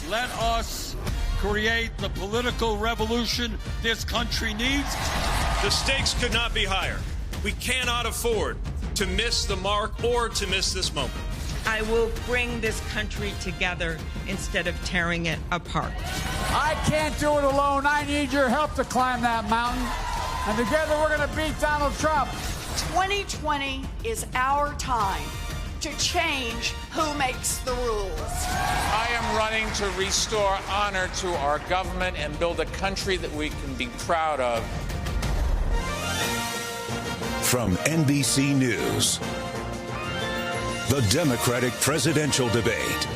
Let us create the political revolution this country needs. The stakes could not be higher. We cannot afford to miss the mark or to miss this moment. I will bring this country together instead of tearing it apart. I can't do it alone. I need your help to climb that mountain. And together we're going to beat Donald Trump. 2020 is our time to change who makes the rules. I am running to restore honor to our government and build a country that we can be proud of. From NBC News, the Democratic presidential debate,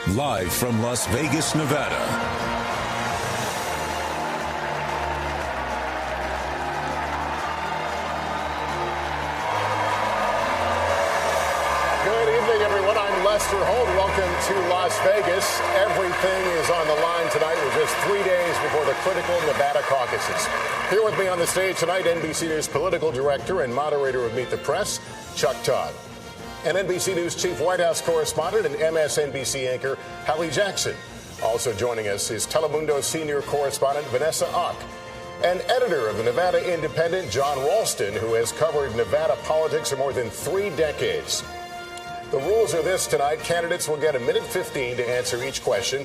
live from Las Vegas, Nevada. Holt, welcome to Las Vegas. Everything is on the line tonight. We're just 3 days before the critical Nevada caucuses. Here with me on the stage tonight, NBC News political director and moderator of Meet the Press, Chuck Todd. And NBC News chief White House correspondent and MSNBC anchor, Hallie Jackson. Also joining us is Telemundo senior correspondent Vanessa Hauc. And editor of the Nevada Independent, John Ralston, who has covered Nevada politics for more than 3 decades. The rules are this tonight. Candidates will get 1:15 to answer each question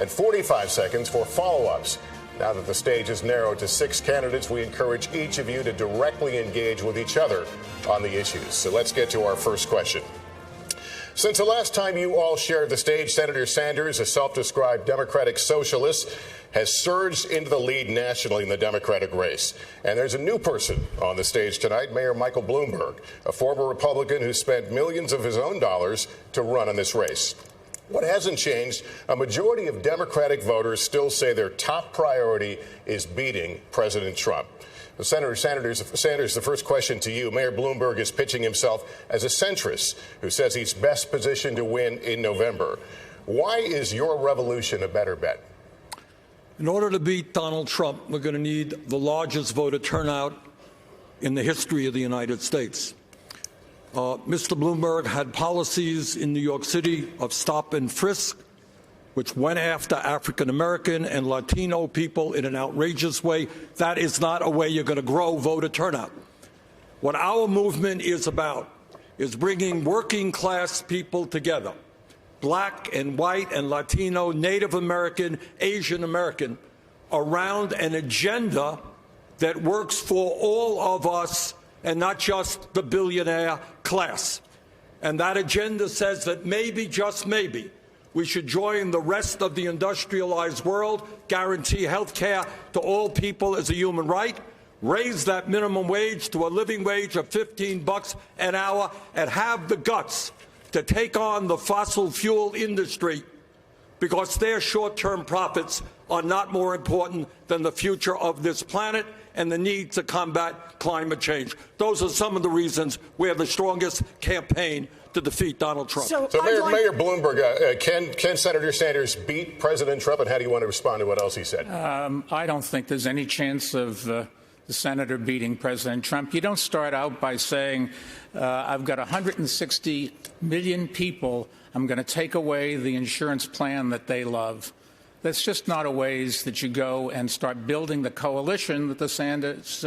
and 45 seconds for follow-ups. Now that the stage is narrowed to 6 candidates, we encourage each of you to directly engage with each other on the issues. So let's get to our first question. Since the last time you all shared the stage, Senator Sanders, a self-described Democratic socialist, has surged into the lead nationally in the Democratic race. And there's a new person on the stage tonight, Mayor Michael Bloomberg, a former Republican who spent millions of his own dollars to run in this race. What hasn't changed, a majority of Democratic voters still say their top priority is beating President Trump. Senator Sanders, the first question to you. Mayor Bloomberg is pitching himself as a centrist who says he's best positioned to win in November. Why is your revolution a better bet? In order to beat Donald Trump, we're going to need the largest voter turnout in the history of the United States. Mr. Bloomberg had policies in New York City of stop and frisk, which went after African-American and Latino people in an outrageous way. That is not a way you're going to grow voter turnout. What our movement is about is bringing working-class people together, black and white and Latino, Native American, Asian American, around an agenda that works for all of us and not just the billionaire class. And that agenda says that maybe, just maybe, we should join the rest of the industrialized world, guarantee health care to all people as a human right, raise that minimum wage to a living wage of $15 an hour, and have the guts to take on the fossil fuel industry because their short-term profits are not more important than the future of this planet and the need to combat climate change. Those are some of the reasons we have the strongest campaign to defeat Donald Trump. So Mayor Bloomberg, can Senator Sanders beat President Trump, and how do you want to respond to what else he said? I don't think there's any chance of the senator beating President Trump. You don't start out by saying, I've got 160 million people. I'm going to take away the insurance plan that they love. That's just not a ways that you go and start building the coalition that the Sanders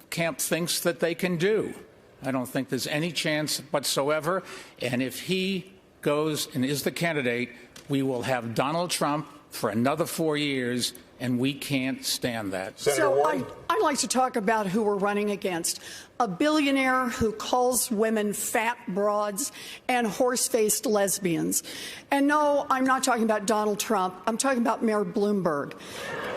camp thinks that they can do. I don't think there's any chance whatsoever. And if he goes and is the candidate, we will have Donald Trump for another 4 years, and we can't stand that. So I'd like to talk about who we're running against. A billionaire who calls women fat broads and horse-faced lesbians. And no, I'm not talking about Donald Trump. I'm talking about Mayor Bloomberg.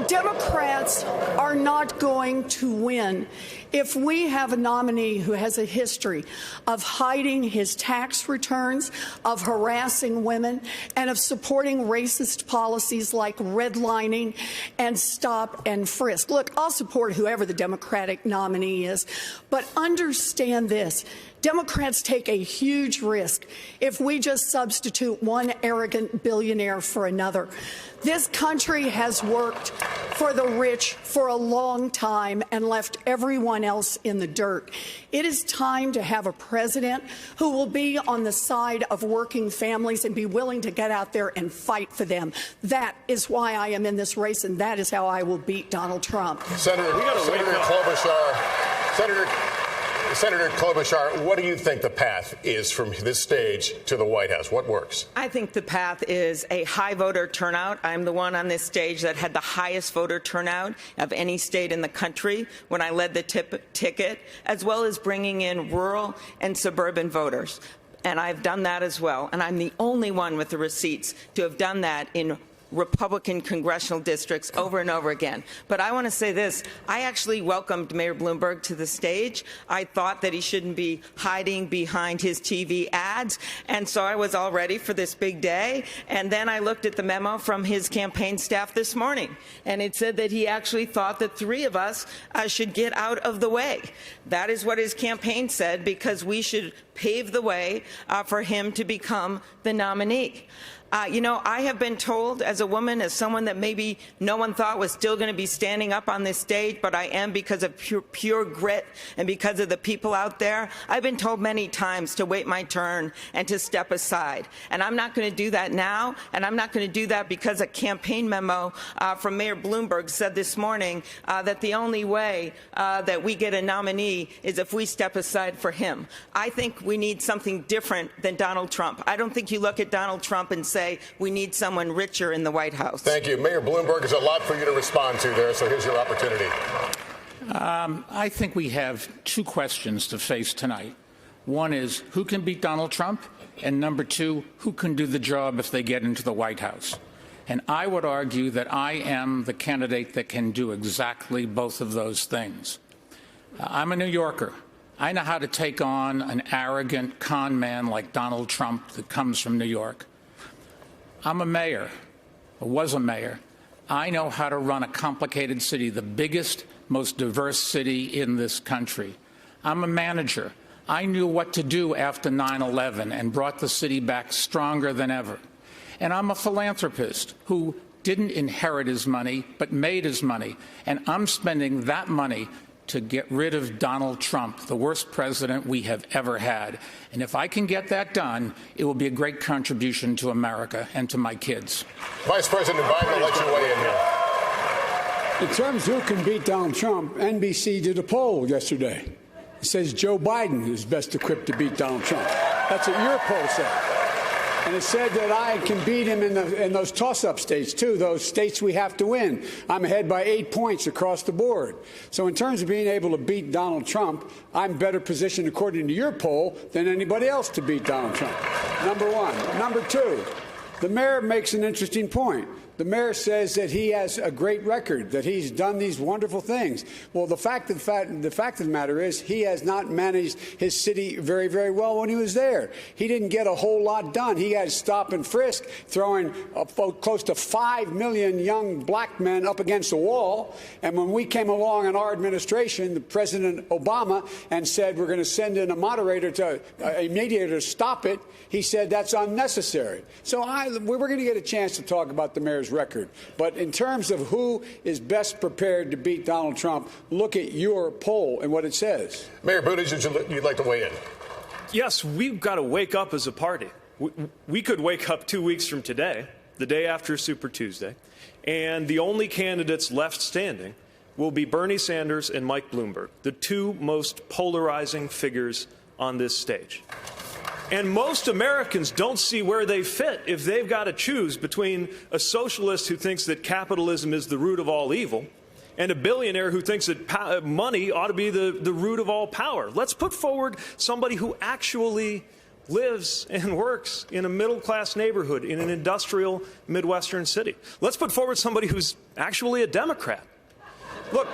Democrats are not going to win if we have a nominee who has a history of hiding his tax returns, of harassing women, and of supporting racist policies like redlining and stop and frisk. Look, I'll support whoever the Democratic nominee is, but understand this. Democrats take a huge risk if we just substitute one arrogant billionaire for another. This country has worked for the rich for a long time and left everyone else in the dirt. It is time to have a president who will be on the side of working families and be willing to get out there and fight for them. That is why I am in this race, and that is how I will beat Donald Trump. Senator Klobuchar, what do you think the path is from this stage to the White House? What works? I think the path is a high voter turnout. I'm the one on this stage that had the highest voter turnout of any state in the country when I led the ticket, as well as bringing in rural and suburban voters. And I've done that as well. And I'm the only one with the receipts to have done that in Republican congressional districts over and over again. But I want to say this. I actually welcomed Mayor Bloomberg to the stage. I thought that he shouldn't be hiding behind his TV ads. And so I was all ready for this big day. And then I looked at the memo from his campaign staff this morning. And it said that he actually thought that 3 of us should get out of the way. That is what his campaign said, because we should pave the way for him to become the nominee. You know, I have been told as a woman, as someone that maybe no one thought was still going to be standing up on this stage, but I am because of pure grit and because of the people out there. I've been told many times to wait my turn and to step aside. And I'm not going to do that now, and I'm not going to do that because a campaign memo from Mayor Bloomberg said this morning that the only way that we get a nominee is if we step aside for him. I think we need something different than Donald Trump. I don't think you look at Donald Trump and say, we need someone richer in the White House. Thank you. Mayor Bloomberg, there's a lot for you to respond to there, so here's your opportunity. I think we have 2 questions to face tonight. One is, who can beat Donald Trump? And number 2, who can do the job if they get into the White House? And I would argue that I am the candidate that can do exactly both of those things. I'm a New Yorker. I know how to take on an arrogant con man like Donald Trump that comes from New York. I'm a mayor, or was a mayor. I know how to run a complicated city, the biggest, most diverse city in this country. I'm a manager. I knew what to do after 9/11 and brought the city back stronger than ever. And I'm a philanthropist who didn't inherit his money, but made his money. And I'm spending that money to get rid of Donald Trump, the worst president we have ever had. And if I can get that done, it will be a great contribution to America and to my kids. Vice President Biden, I'll let you weigh in here. In terms of who can beat Donald Trump, NBC did a poll yesterday. It says Joe Biden is best equipped to beat Donald Trump. That's what your poll said. And it said that I can beat him in those toss-up states, too, those states we have to win. I'm ahead by 8 points across the board. So in terms of being able to beat Donald Trump, I'm better positioned, according to your poll, than anybody else to beat Donald Trump. Number 1. Number 2, the mayor makes an interesting point. The mayor says that he has a great record, that he's done these wonderful things. Well, the fact of the matter is he has not managed his city very, very well when he was there. He didn't get a whole lot done. He had stop and frisk, throwing close to 5 million young black men up against the wall. And when we came along in our administration, the President Obama, and said we're going to send in a mediator to stop it, he said that's unnecessary. So we're going to get a chance to talk about the mayor's record. But in terms of who is best prepared to beat Donald Trump, look at your poll and what it says. Mayor Buttigieg, you'd like to weigh in? Yes, we've got to wake up as a party. We could wake up 2 weeks from today, the day after Super Tuesday, and the only candidates left standing will be Bernie Sanders and Mike Bloomberg, the 2 most polarizing figures on this stage. And most Americans don't see where they fit if they've got to choose between a socialist who thinks that capitalism is the root of all evil and a billionaire who thinks that money ought to be the root of all power. Let's put forward somebody who actually lives and works in a middle-class neighborhood in an industrial Midwestern city. Let's put forward somebody who's actually a Democrat. Look,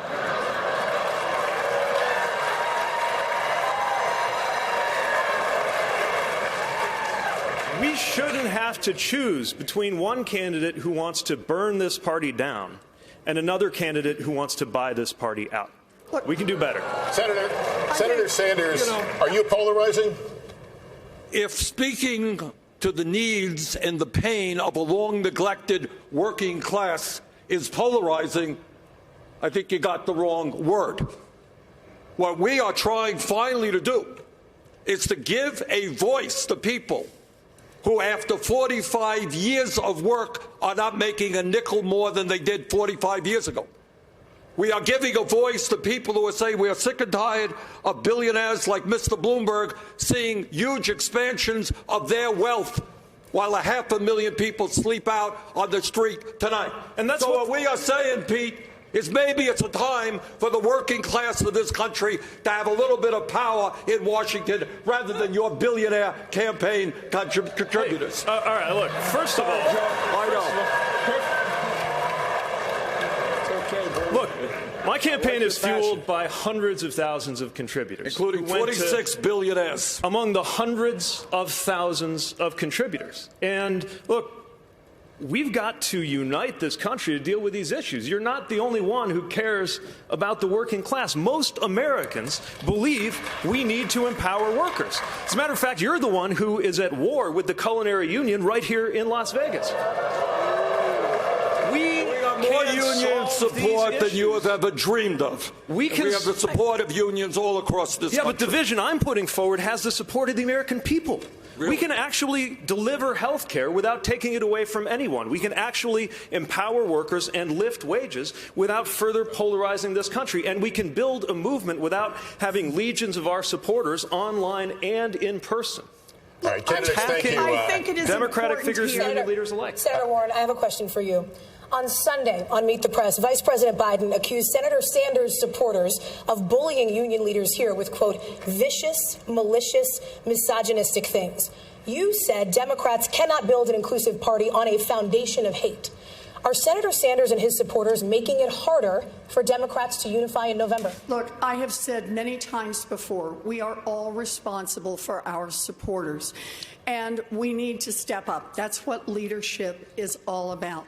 we shouldn't have to choose between one candidate who wants to burn this party down and another candidate who wants to buy this party out. We can do better. Senator, Senator Sanders, are you polarizing? If speaking to the needs and the pain of a long-neglected working class is polarizing, I think you got the wrong word. What we are trying finally to do is to give a voice to people who, after 45 years of work, are not making a nickel more than they did 45 years ago. We are giving a voice to people who are saying we are sick and tired of billionaires like Mr. Bloomberg seeing huge expansions of their wealth while 500,000 people sleep out on the street tonight. And that's so what we are saying, Pete, is maybe it's a time for the working class of this country to have a little bit of power in Washington rather than your billionaire campaign contributors. Hey, all right, look, first of all, I know. Look, my campaign is fueled by hundreds of thousands of contributors, including 46 billionaires. Among the hundreds of thousands of contributors. And look, we've got to unite this country to deal with these issues. You're not the only one who cares about the working class. Most Americans believe we need to empower workers. As a matter of fact, you're the one who is at war with the culinary union right here in Las Vegas. We more union support than you have ever dreamed of. We have the support of unions all across this country. Yeah, but the vision I'm putting forward has the support of the American people. Really? We can actually deliver health care without taking it away from anyone. We can actually empower workers and lift wages without further polarizing this country. And we can build a movement without having legions of our supporters online and in person. All right, candidates, thank you. I think it is Democratic figures and here. union leaders alike. Senator Warren, I have a question for you. On Sunday, on Meet the Press, Vice President Biden accused Senator Sanders' supporters of bullying union leaders here with, quote, vicious, malicious, misogynistic things. You said Democrats cannot build an inclusive party on a foundation of hate. Are Senator Sanders and his supporters making it harder for Democrats to unify in November? Look, I have said many times before, we are all responsible for our supporters, and we need to step up. That's what leadership is all about.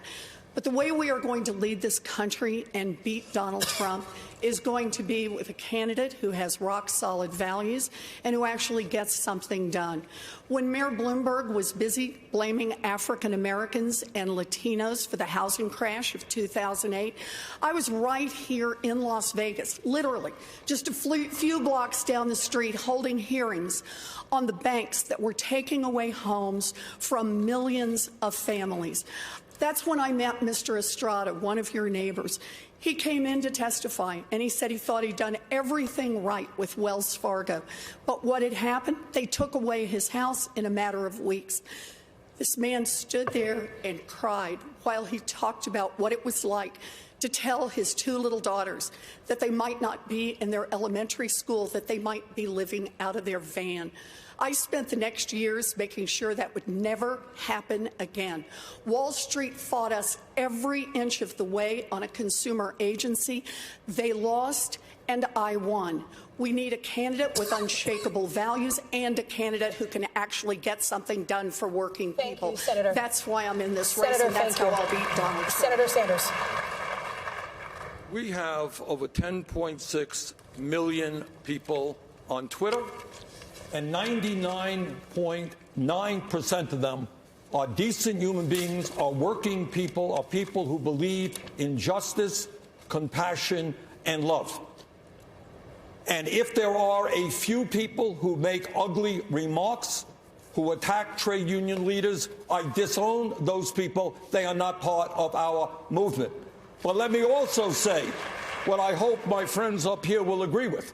But the way we are going to lead this country and beat Donald Trump is going to be with a candidate who has rock-solid values and who actually gets something done. When Mayor Bloomberg was busy blaming African Americans and Latinos for the housing crash of 2008, I was right here in Las Vegas, literally just a few blocks down the street, holding hearings on the banks that were taking away homes from millions of families. That's when I met Mr. Estrada, one of your neighbors. He came in to testify, and he said he thought he'd done everything right with Wells Fargo. But what had happened? They took away his house in a matter of weeks. This man stood there and cried while he talked about what it was like to tell his two little daughters that they might not be in their elementary school, that they might be living out of their van. I spent the next years making sure that would never happen again. Wall Street fought us every inch of the way on a consumer agency. They lost, and I won. We need a candidate with unshakable values and a candidate who can actually get something done for working people. Thank you, Senator. That's why I'm in this race, Senator, and that's how I'll beat Donald Trump. Senator Sanders. We have over 10.6 million people on Twitter, and 99.9% of them are decent human beings, are working people, are people who believe in justice, compassion, and love. And if there are a few people who make ugly remarks, who attack trade union leaders, I disown those people. They are not part of our movement. But let me also say what I hope my friends up here will agree with,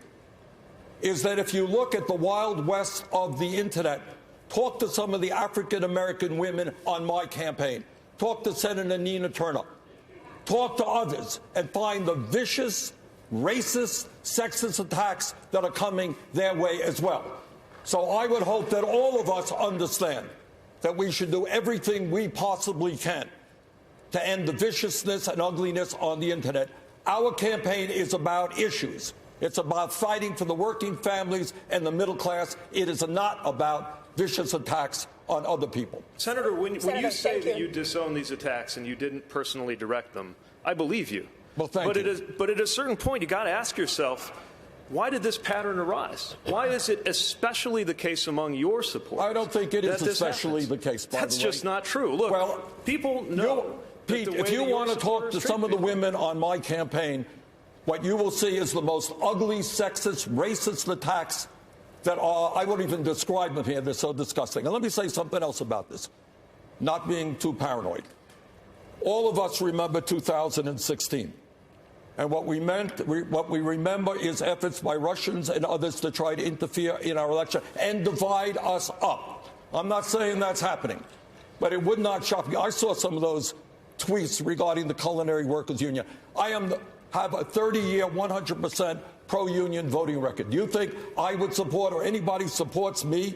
is that if you look at the Wild West of the Internet, talk to some of the African-American women on my campaign, talk to Senator Nina Turner, talk to others, and find the vicious, racist, sexist attacks that are coming their way as well. So I would hope that all of us understand that we should do everything we possibly can to end the viciousness and ugliness on the Internet. Our campaign is about issues. It's about fighting for the working families and the middle class. It is not about vicious attacks on other people. Senator, when you say that you disown these attacks and you didn't personally direct them, I believe you. Well, thank you. But at a certain point, you got to ask yourself, why did this pattern arise? Why is it especially the case among your supporters? I don't think it is especially the case, by the way. That's just not true. Look, well, people know. Pete, if you want to talk to some of the women on my campaign, what you will see is the most ugly, sexist, racist attacks that are, I won't even describe them here. They're so disgusting. And let me say something else about this, not being too paranoid. All of us remember 2016. And what we remember is efforts by Russians and others to try to interfere in our election and divide us up. I'm not saying that's happening, but it would not shock me. I saw some of those tweets regarding the Culinary Workers Union. I have a 30-year, 100% pro-union voting record. Do you think I would support, or anybody supports me,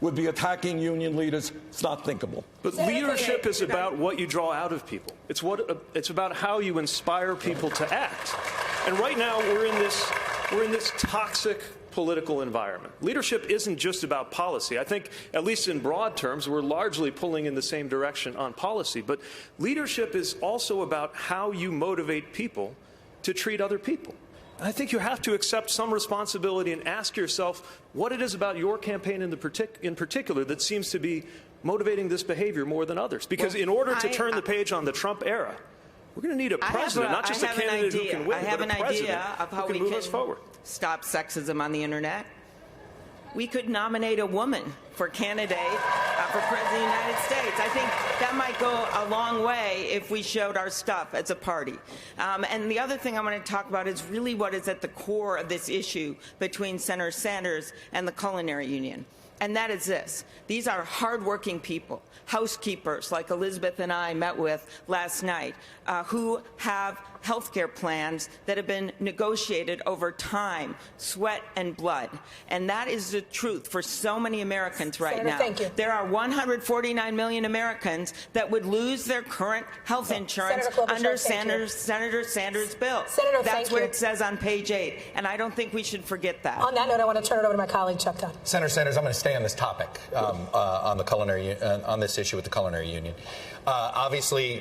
would be attacking union leaders? It's not thinkable. But leadership is about what you draw out of people. It's about how you inspire people to act. And right now we're in this toxic political environment. Leadership isn't just about policy. I think, at least in broad terms, we're largely pulling in the same direction on policy. But leadership is also about how you motivate people to treat other people. And I think you have to accept some responsibility and ask yourself what it is about your campaign in particular that seems to be motivating this behavior more than others. Because in order to turn the page on the Trump era, we're going to need a president, not just a candidate who can win, but a president who can move us forward. Stop sexism on the internet. We could nominate a woman for candidate for President of the United States. I think that might go a long way if we showed our stuff as a party. And the other thing I want to talk about is really what is at the core of this issue between Senator Sanders and the Culinary Union. And that is this. These are hardworking people, housekeepers like Elizabeth and I met with last night, who have health care plans that have been negotiated over time, sweat and blood. And that is the truth for so many Americans right Senator, now. thank you. There are 149 million Americans that would lose their current health insurance under Senator Sanders' bill. Senator, that's what it says on page 8. And I don't think we should forget that. On that note, I want to turn it over to my colleague, Chuck Todd. Senator Sanders, I'm going to stay on this topic, on the culinary, on this issue with the Culinary Union. Obviously,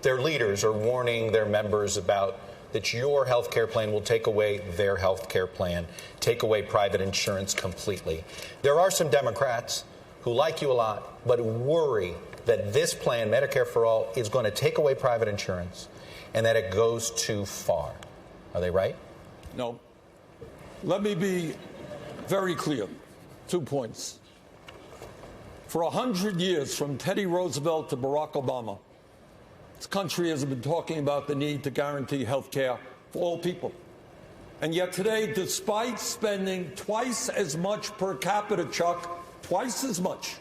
their leaders are warning their members about that your health care plan will take away their health care plan, take away private insurance completely. There are some Democrats who like you a lot, but worry that this plan, Medicare for All, is going to take away private insurance and that it goes too far. Are they right? No. Let me be very clear. 2 points. For 100 years, from Teddy Roosevelt to Barack Obama, this country has been talking about the need to guarantee health care for all people. And yet today, despite spending twice as much per capita, Chuck, twice as much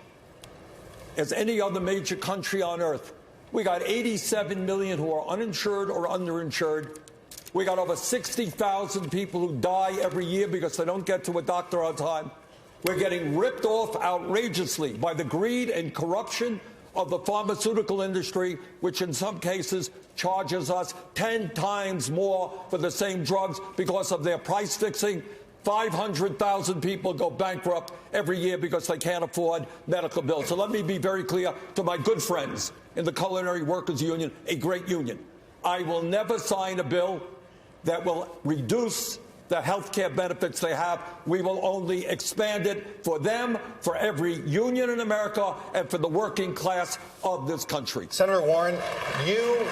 as any other major country on earth, we got 87 million who are uninsured or underinsured. We got over 60,000 people who die every year because they don't get to a doctor on time. We're getting ripped off outrageously by the greed and corruption of the pharmaceutical industry, which in some cases charges us 10 times more for the same drugs because of their price fixing. 500,000 people go bankrupt every year because they can't afford medical bills. So let me be very clear to my good friends in the Culinary Workers Union, a great union. I will never sign a bill that will reduce the health care benefits they have. We will only expand it for them, for every union in America, and for the working class of this country. Senator Warren, you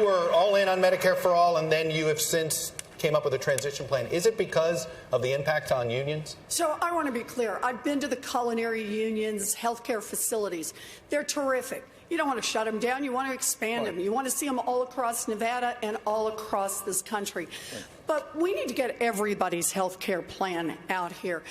were all in on Medicare for All, and then you have since came up with a transition plan. Is it because of the impact on unions? So I want to be clear. I've been to the Culinary Union's healthcare facilities. They're terrific. You don't want to shut them down. You want to expand them. You want to see them all across Nevada and all across this country. But we need to get everybody's health care plan out here.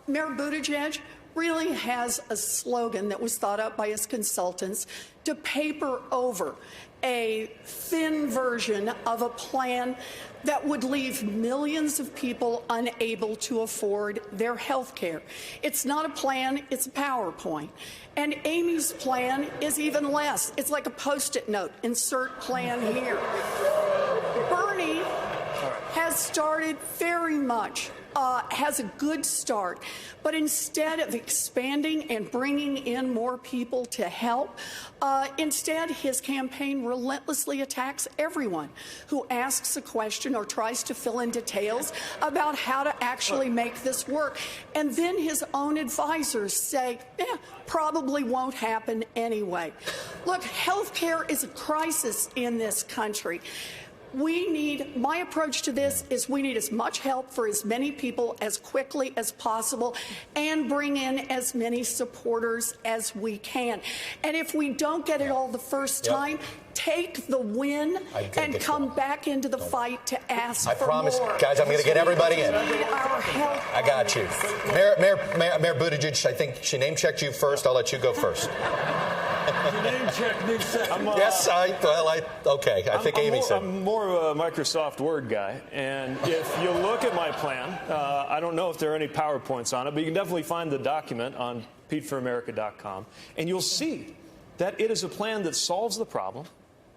Mayor Buttigieg really has a slogan that was thought up by his consultants to paper over a thin version of a plan that would leave millions of people unable to afford their health care. It's not a plan, it's a PowerPoint. And Amy's plan is even less. It's like a Post-it note. Insert plan here. Bernie has started very much, has a good start. But instead of expanding and bringing in more people to help, instead his campaign relentlessly attacks everyone who asks a question or tries to fill in details about how to actually make this work. And then his own advisors say, probably won't happen anyway. Look, health care is a crisis in this country. My approach to this is we need as much help for as many people as quickly as possible and bring in as many supporters as we can. And if we don't get it all the first time, take the win and come back into the fight to ask for more. I promise, guys, I'm going to get everybody in. I got you. Mayor Buttigieg, I think she name-checked you first. I'll let you go first. You name-checked me second. Yes, okay. I think Amy said. I'm more of a Microsoft Word guy, and if you look at my plan, I don't know if there are any PowerPoints on it, but you can definitely find the document on PeteForAmerica.com, and you'll see that it is a plan that solves the problem,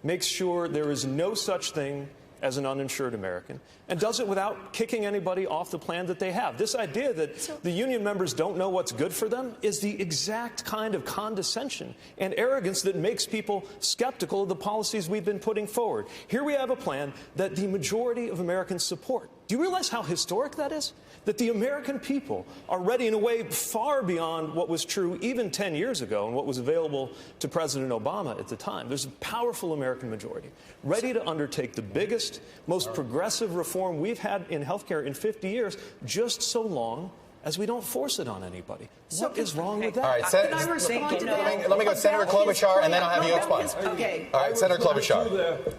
makes sure there is no such thing as an uninsured American, and does it without kicking anybody off the plan that they have. This idea that the union members don't know what's good for them is the exact kind of condescension and arrogance that makes people skeptical of the policies we've been putting forward. Here we have a plan that the majority of Americans support. Do you realize how historic that is? That the American people are ready in a way far beyond what was true even 10 years ago and what was available to President Obama at the time. There's a powerful American majority ready to undertake the biggest, most progressive reform we've had in healthcare in 50 years, just so long as we don't force it on anybody. What is wrong with that? All right, Can I respond to that? let me go Senator Klobuchar, and then I'll have you respond. Okay. All right, Senator Klobuchar.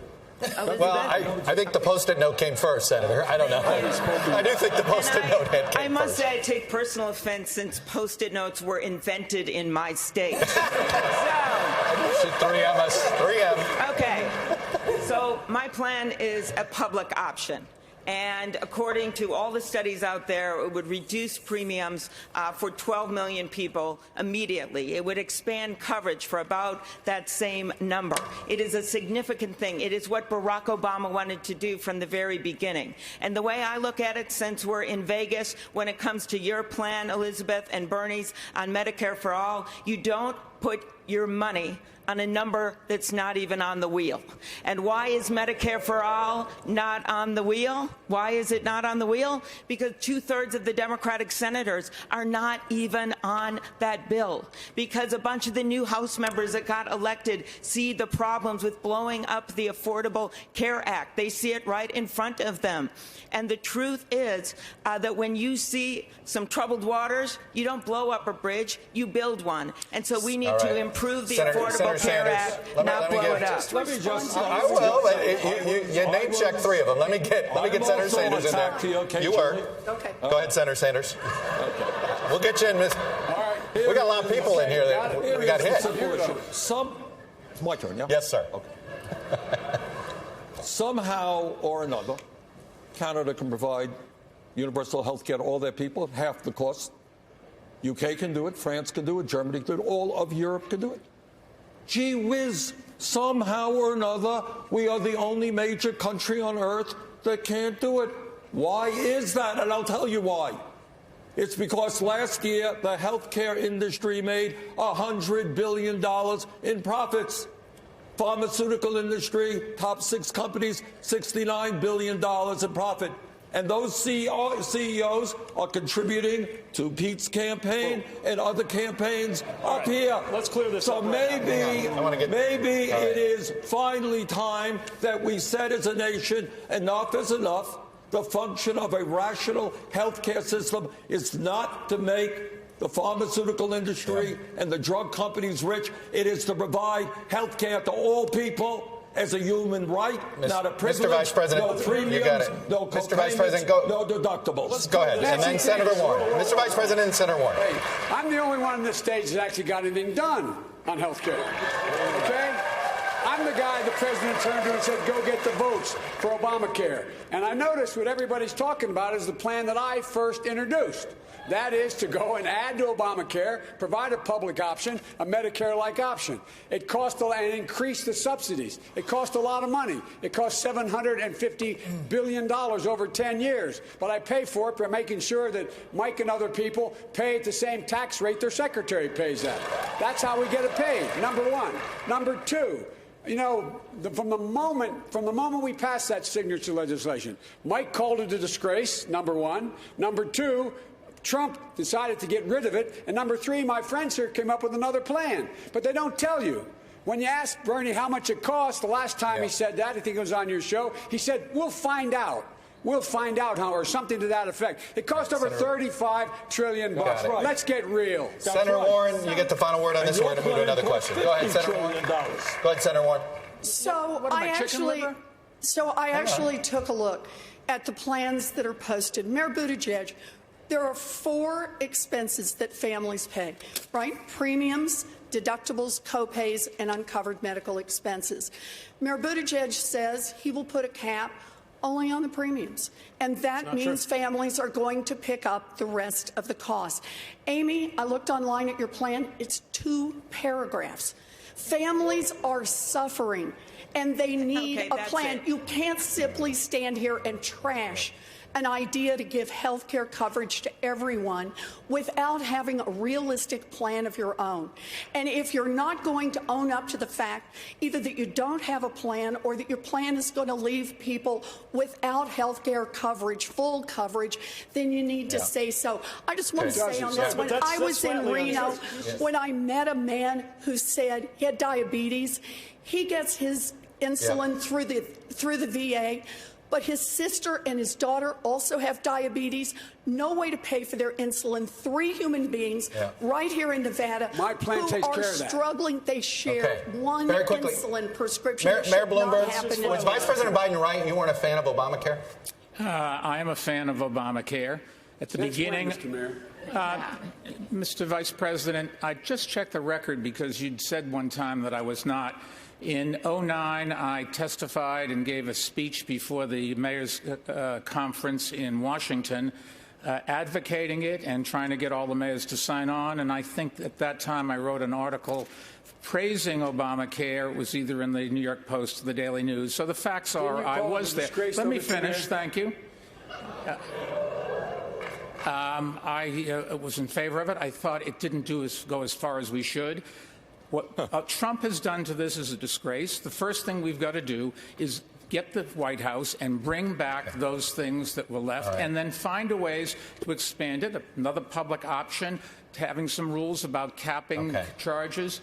Well, I think the Post-it note came first, Senator. I don't know. I do think the Post-it note came first. I must say I take personal offense since Post-it notes were invented in my state. So, 3M us. 3M. Okay. So my plan is a public option. And according to all the studies out there, it would reduce premiums for 12 million people immediately. It would expand coverage for about that same number. It is a significant thing. It is what Barack Obama wanted to do from the very beginning. And the way I look at it, since we're in Vegas, when it comes to your plan, Elizabeth, and Bernie's on Medicare for All, you don't put your money on a number that's not even on the wheel. And why is Medicare for All not on the wheel? Why is it not on the wheel? Because 2/3 of the Democratic senators are not even on that bill. Because a bunch of the new House members that got elected see the problems with blowing up the Affordable Care Act. They see it right in front of them. And the truth is that when you see some troubled waters, you don't blow up a bridge, you build one. And so we need to improve the Affordable Care Act, not blow it up. Let me just. I will. You name check 3 of them. Let me get Senator Sanders in there. You were. Okay. Go ahead, Senator Sanders. Okay. We'll get you in, Miss. All right. We got a lot of people in here that we got hit. It's my turn, yeah? Yes, sir. Okay. Somehow or another, Canada can provide universal health care to all their people at half the cost. UK can do it, France can do it, Germany can do it, all of Europe can do it. Gee whiz, somehow or another, we are the only major country on earth that can't do it. Why is that? And I'll tell you why. It's because last year the healthcare industry made $100 billion in profits. Pharmaceutical industry, top 6 companies, $69 billion in profit. And those CEOs are contributing to Pete's campaign and other campaigns up here. Let's clear this up. up. So maybe it is finally time that we said as a nation, enough is enough. The function of a rational healthcare system is not to make the pharmaceutical industry and the drug companies rich. It is to provide health care to all people as a human right, not a privilege. Mr. Vice President, no premiums, you got it. No Mr. Vice President, go. No deductibles. Let's go ahead. And then Senator Warren. Mr. Vice President and Senator Warren. Hey, I'm the only one on this stage that actually got anything done on health care. Okay? I'm the guy the president turned to and said, go get the votes for Obamacare. And I noticed what everybody's talking about is the plan that I first introduced. That is to go and add to Obamacare, provide a public option, a Medicare-like option. It cost and increase the subsidies. It cost a lot of money. It cost $750 billion over 10 years. But I pay for it by making sure that Mike and other people pay at the same tax rate their secretary pays at. That's how we get it paid, number one. Number two, you know, from the moment we passed that signature legislation, Mike called it a disgrace, number one. Number two, Trump decided to get rid of it. And number three, my friends here came up with another plan. But they don't tell you. When you ask Bernie how much it cost, the last time he said that, I think it was on your show, he said, we'll find out. We'll find out how, or something to that effect. It cost over $35 trillion. Right. Let's get real. Senator Warren, you get the final word on this. We're going to move to another question. Go ahead, Senator Warren. Go ahead, Senator Warren. So I actually took a look at the plans that are posted. Mayor Buttigieg, there are 4 expenses that families pay, right? Premiums, deductibles, copays, and uncovered medical expenses. Mayor Buttigieg says he will put a cap only on the premiums, and that means families are going to pick up the rest of the cost. Amy, I looked online at your plan. It's 2 paragraphs. Families are suffering, and they need a plan. You can't simply stand here and trash an idea to give health care coverage to everyone without having a realistic plan of your own. And if you're not going to own up to the fact either that you don't have a plan or that your plan is going to leave people without health care coverage, full coverage, then you need to say so. I just want to say on this, when I was in Reno, when I met a man who said he had diabetes, he gets his insulin through the VA, but his sister and his daughter also have diabetes. No way to pay for their insulin. 3 human beings right here in Nevada My plan who takes are care of that. struggling. They share one insulin prescription. Mayor Bloomberg, was Vice President Biden right? You weren't a fan of Obamacare? I am a fan of Obamacare. At the beginning, Mr. Mayor. Mr. Vice President, I just checked the record because you'd said one time that I was not. In 2009, I testified and gave a speech before the mayor's conference in Washington, advocating it and trying to get all the mayors to sign on. And I think at that time I wrote an article praising Obamacare. It was either in the New York Post or the Daily News. So the facts are I was there. Let me finish. Thank you. I was in favor of it. I thought it didn't go as far as we should. What Trump has done to this is a disgrace. The first thing we've got to do is get the White House and bring back those things that were left, and then find a ways to expand it, another public option, having some rules about capping charges.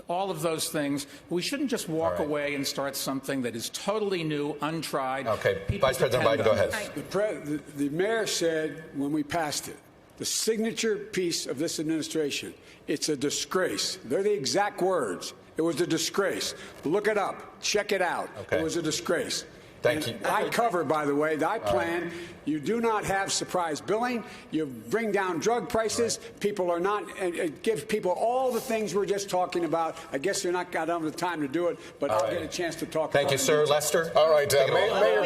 All of those things. We shouldn't just walk away and start something that is totally new, untried. Vice President Biden, go ahead. The mayor said when we passed it, the signature piece of this administration, it's a disgrace. They're the exact words. It was a disgrace. Look it up. Check it out. It was a disgrace. Thank you. I cover, by the way, that plan. You do not have surprise billing. You bring down drug prices. People are not. It gives people all the things we're just talking about. I guess you're not got the time to do it, but I'll get a chance to talk. Thank you, sir. Lester. All right, Mayor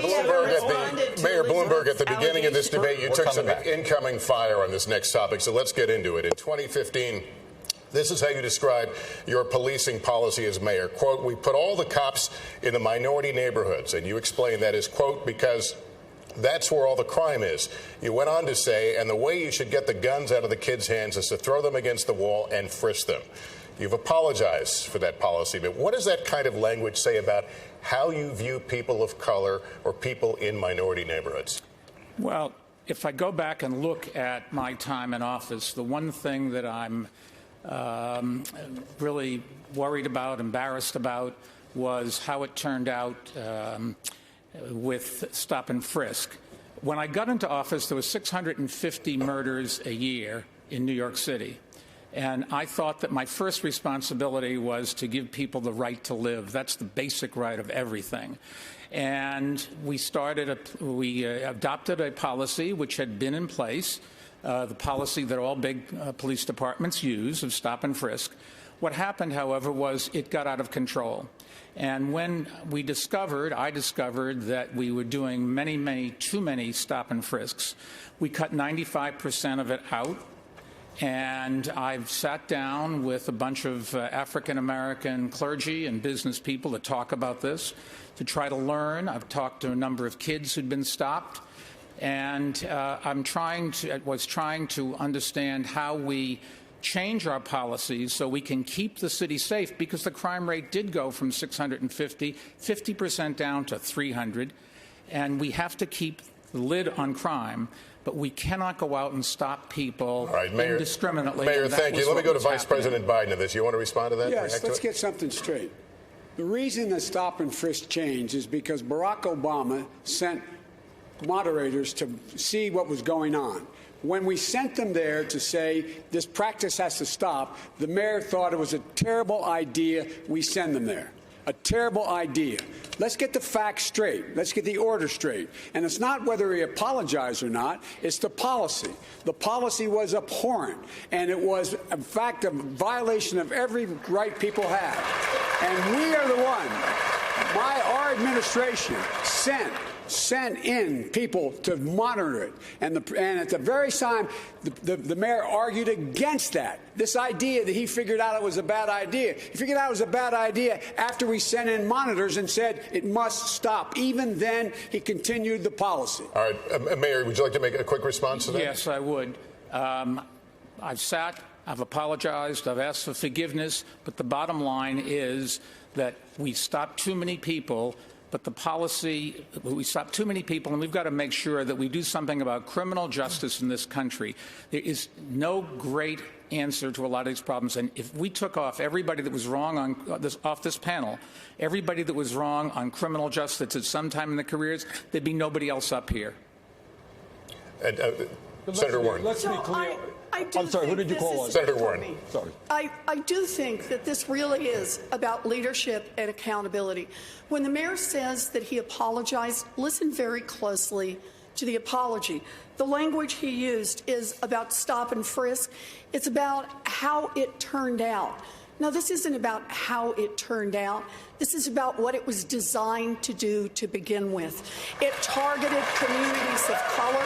Bloomberg. At the beginning of this debate, you took some incoming fire on this next topic. So let's get into it. In 2015. This is how you describe your policing policy as mayor. Quote, we put all the cops in the minority neighborhoods. And you explain that as, quote, because that's where all the crime is. You went on to say, and the way you should get the guns out of the kids' hands is to throw them against the wall and frisk them. You've apologized for that policy. But what does that kind of language say about how you view people of color or people in minority neighborhoods? Well, if I go back and look at my time in office, the one thing that I'm really worried about, embarrassed about, was how it turned out with stop and frisk. When I got into office, there were 650 murders a year in New York City. And I thought that my first responsibility was to give people the right to live. That's the basic right of everything. And we adopted a policy which had been in place, the policy that all big police departments use of stop and frisk. What happened, however, was it got out of control. And when I discovered that we were doing too many stop and frisks, we cut 95% of it out. And I've sat down with a bunch of African-American clergy and business people to talk about this, to try to learn. I've talked to a number of kids who'd been stopped. And I was trying to understand how we change our policies so we can keep the city safe, because the crime rate did go from 50% down to 300. And we have to keep the lid on crime. But we cannot go out and stop people indiscriminately. Mayor, thank you. Let me go to Vice President Biden on this. You want to respond to that? Yes, let's get something straight. The reason the stop and frisk changed is because Barack Obama sent moderators to see what was going on. When we sent them there to say this practice has to stop, the mayor thought it was a terrible idea we send them there. A terrible idea. Let's get the facts straight. Let's get the order straight. And it's not whether he apologized or not. It's the policy. The policy was abhorrent. And it was, in fact, a violation of every right people have. And we are the one, our administration sent in people to monitor it. And at the very time, the mayor argued against that. This idea that he figured out it was a bad idea. He figured out it was a bad idea after we sent in monitors and said it must stop. Even then, he continued the policy. All right. Mayor, would you like to make a quick response to that? Yes, I would. I've apologized, I've asked for forgiveness, but the bottom line is that we stopped too many people. But the policy, we stop too many people, and we've got to make sure that we do something about criminal justice in this country. There is no great answer to a lot of these problems. And if we took off everybody that was wrong off this panel, everybody that was wrong on criminal justice at some time in their careers, there'd be nobody else up here. And, Senator Warren. Let's be clear. I'm sorry, who did you call on? Senator Warren. Sorry. I do think that this really is about leadership and accountability. When the mayor says that he apologized, listen very closely to the apology. The language he used is about stop and frisk. It's about how it turned out. Now, this isn't about how it turned out. This is about what it was designed to do to begin with. It targeted communities of color.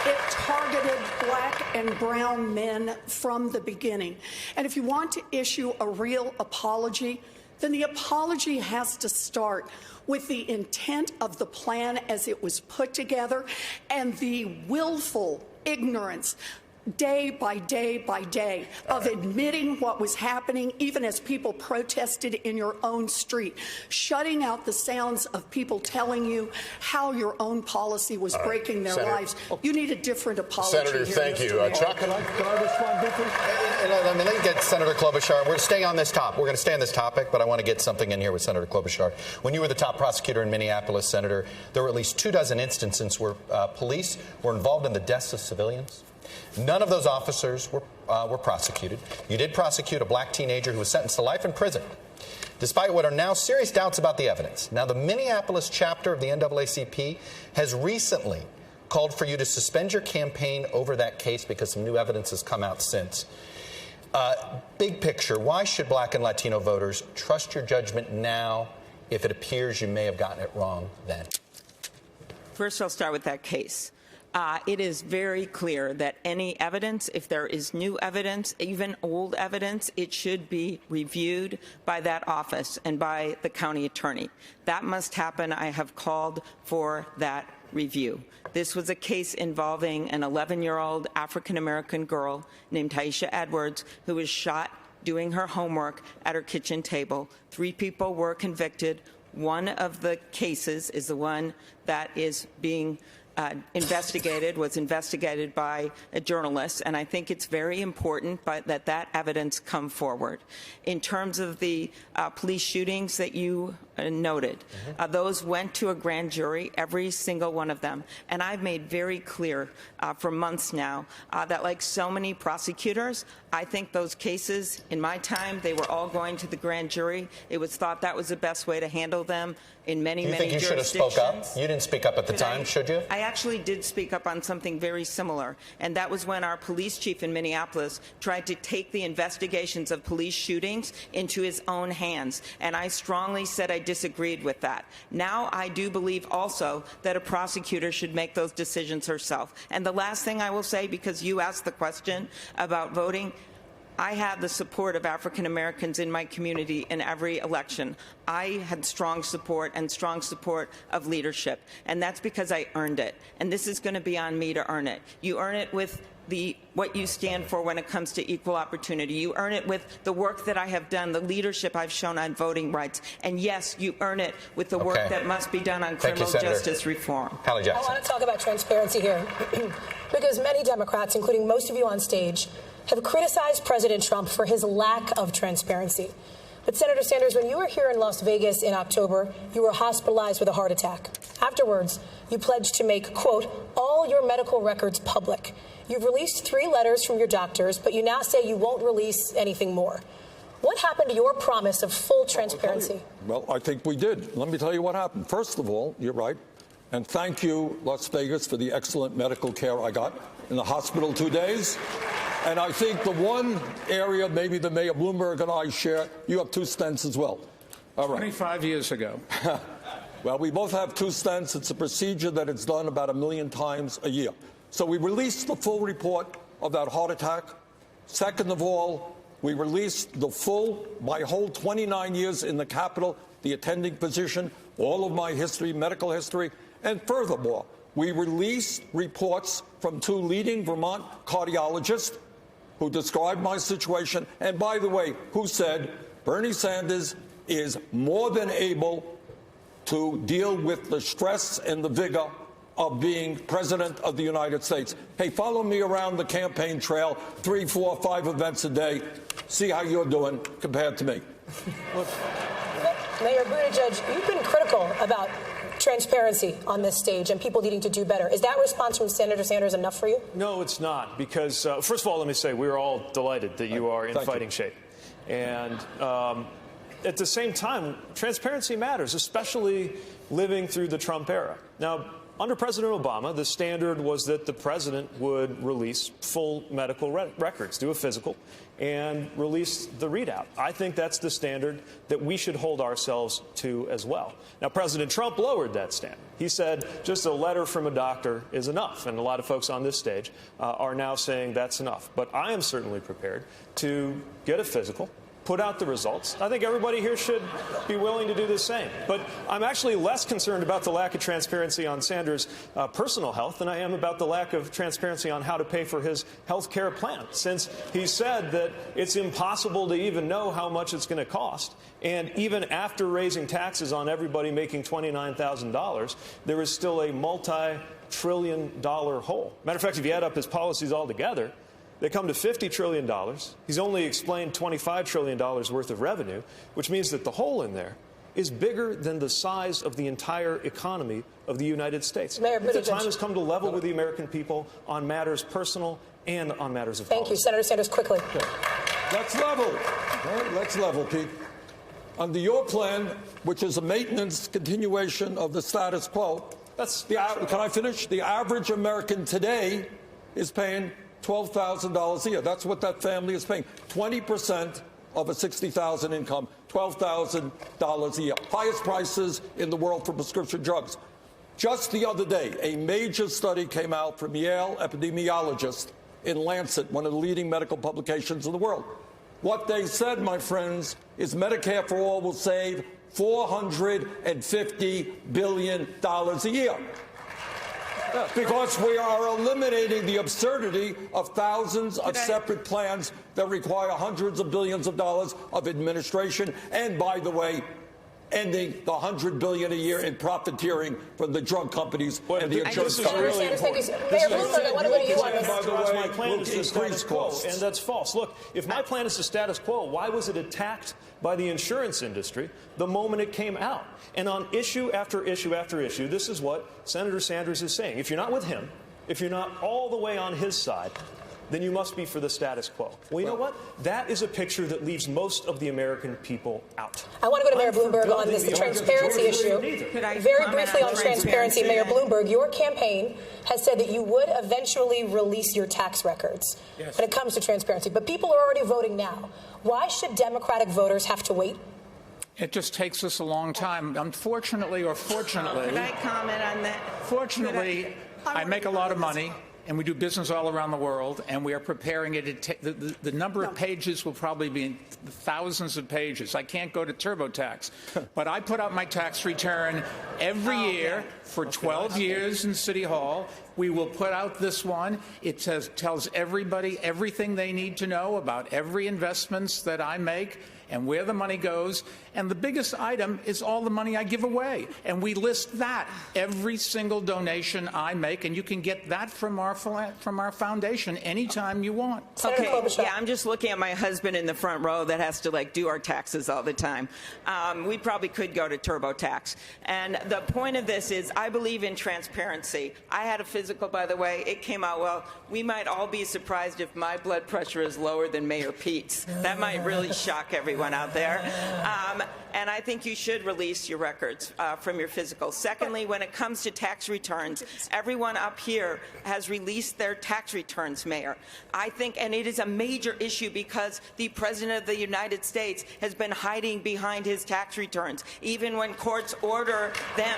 It targeted black and brown men from the beginning. And if you want to issue a real apology, then the apology has to start with the intent of the plan as it was put together and the willful ignorance day by day by day of admitting what was happening, even as people protested in your own street, shutting out the sounds of people telling you how your own policy was breaking their lives. You need a different apology. Senator, thank you. Chuck? Can I respond briefly? Let me get Senator Klobuchar. We're going to stay on this topic. We're going to stay on this topic, but I want to get something in here with Senator Klobuchar. When you were the top prosecutor in Minneapolis, Senator, there were at least 24 instances where police were involved in the deaths of civilians. None of those officers were prosecuted. You did prosecute a black teenager who was sentenced to life in prison, despite what are now serious doubts about the evidence. Now, the Minneapolis chapter of the NAACP has recently called for you to suspend your campaign over that case because some new evidence has come out since. Big picture, why should black and Latino voters trust your judgment now if it appears you may have gotten it wrong then? First, I'll start with that case. It is very clear that any evidence, if there is new evidence, even old evidence, it should be reviewed by that office and by the county attorney. That must happen. I have called for that review. This was a case involving an 11-year-old African-American girl named Taisha Edwards who was shot doing her homework at her kitchen table. 3 people were convicted. One of the cases is the one that is being was investigated by a journalist, and I think it's very important that evidence come forward. In terms of the police shootings that you noted, those went to a grand jury, every single one of them, and I've made very clear for months now that, like so many prosecutors, I think those cases, in my time, they were all going to the grand jury. It was thought that was the best way to handle them in many jurisdictions. You think you should have spoke up? You didn't speak up at the time, should you? I actually did speak up on something very similar, and that was when our police chief in Minneapolis tried to take the investigations of police shootings into his own hands, and I strongly said I disagreed with that. Now I do believe also that a prosecutor should make those decisions herself. And the last thing I will say, because you asked the question about voting, I have the support of African Americans in my community in every election. I had strong support and strong support of leadership, and that's because I earned it. And this is going to be on me to earn it. You earn it with what you stand for when it comes to equal opportunity. You earn it with the work that I have done, the leadership I've shown on voting rights. And yes, you earn it with the work that must be done on criminal justice reform. Hallie Jackson. I want to talk about transparency here because many Democrats, including most of you on stage, have criticized President Trump for his lack of transparency. But Senator Sanders, when you were here in Las Vegas in October, you were hospitalized with a heart attack. Afterwards, you pledged to make, quote, all your medical records public. You've released 3 letters from your doctors, but you now say you won't release anything more. What happened to your promise of full transparency? Well, I think we did. Let me tell you what happened. First of all, you're right. And thank you, Las Vegas, for the excellent medical care I got in the hospital 2 days. And I think the one area maybe the Mayor Bloomberg and I share, you have 2 stents as well. All right. 25 years ago. Well, we both have 2 stents. It's a procedure that it's done about 1 million times a year. So we released the full report of that heart attack. Second of all, we released the full, my whole 29 years in the Capitol, the attending physician, all of my history, medical history. And furthermore, we released reports from 2 leading Vermont cardiologists who described my situation, and by the way, who said Bernie Sanders is more than able to deal with the stress and the vigor of being president of the United States. Hey, follow me around the campaign trail, 3, 4, 5 events a day. See how you're doing compared to me. Look, Mayor Buttigieg, you've been critical about transparency on this stage and people needing to do better. Is that response from Senator Sanders enough for you? No, it's not, because first of all, let me say we're all delighted that you are in fighting shape. And at the same time, transparency matters, especially living through the Trump era. Now, under President Obama, the standard was that the president would release full medical records, do a physical, and release the readout. I think that's the standard that we should hold ourselves to as well. Now, President Trump lowered that standard. He said just a letter from a doctor is enough, and a lot of folks on this stage are now saying that's enough. But I am certainly prepared to get a physical, put out the results. I think everybody here should be willing to do the same. But I'm actually less concerned about the lack of transparency on Sanders' personal health than I am about the lack of transparency on how to pay for his health care plan, since he said that it's impossible to even know how much it's going to cost. And even after raising taxes on everybody making $29,000, there is still a multi-trillion-dollar hole. Matter of fact, if you add up his policies altogether, they come to $50 trillion. He's only explained $25 trillion worth of revenue, which means that the hole in there is bigger than the size of the entire economy of the United States. The time has come to level with the American people on matters personal and on matters of policy. Thank you. Senator Sanders, quickly. Okay. Let's level. All right, let's level, Pete. Under your plan, which is a maintenance continuation of the status quo, can I finish? The average American today is paying $12,000 a year. That's what that family is paying. 20% of a $60,000 income, $12,000 a year. Highest prices in the world for prescription drugs. Just the other day, a major study came out from Yale epidemiologists in Lancet, one of the leading medical publications in the world. What they said, my friends, is Medicare for All will save $450 billion a year. Because we are eliminating the absurdity of thousands of separate plans that require hundreds of billions of dollars of administration. And by the way, ending the $100 billion a year in profiteering from the drug companies and the insurance companies. Mayor Bloomberg, I want to go to you on this. My plan is the status quo, and that's false. Look, if my plan is the status quo, why was it attacked by the insurance industry the moment it came out? And on issue after issue after issue, this is what Senator Sanders is saying. If you're not with him, if you're not all the way on his side, then you must be for the status quo. Well, you know what? That is a picture that leaves most of the American people out. I want to go to Mayor Bloomberg on this, the transparency issue. Very briefly on transparency, Mayor Bloomberg, your campaign has said that you would eventually release your tax records when it comes to transparency. But people are already voting now. Why should Democratic voters have to wait? It just takes us a long time. Unfortunately or fortunately. Could I comment on that? Fortunately, I make a lot of money, and we do business all around the world, and we are preparing it. The number of pages will probably be thousands of pages. I can't go to TurboTax, but I put out my tax return every year for 12 years in City Hall. We will put out this one. It tells everybody everything they need to know about every investments that I make and where the money goes. And the biggest item is all the money I give away. And we list that, every single donation I make, and you can get that from our foundation anytime you want. Okay, yeah, I'm just looking at my husband in the front row that has to do our taxes all the time. We probably could go to TurboTax. And the point of this is I believe in transparency. I had a physical, by the way. It came out well. We might all be surprised if my blood pressure is lower than Mayor Pete's. That might really shock everyone out there. And I think you should release your records from your physical. Secondly, when it comes to tax returns, everyone up here has released their tax returns, Mayor. I think, and it is a major issue because the President of the United States has been hiding behind his tax returns, even when courts order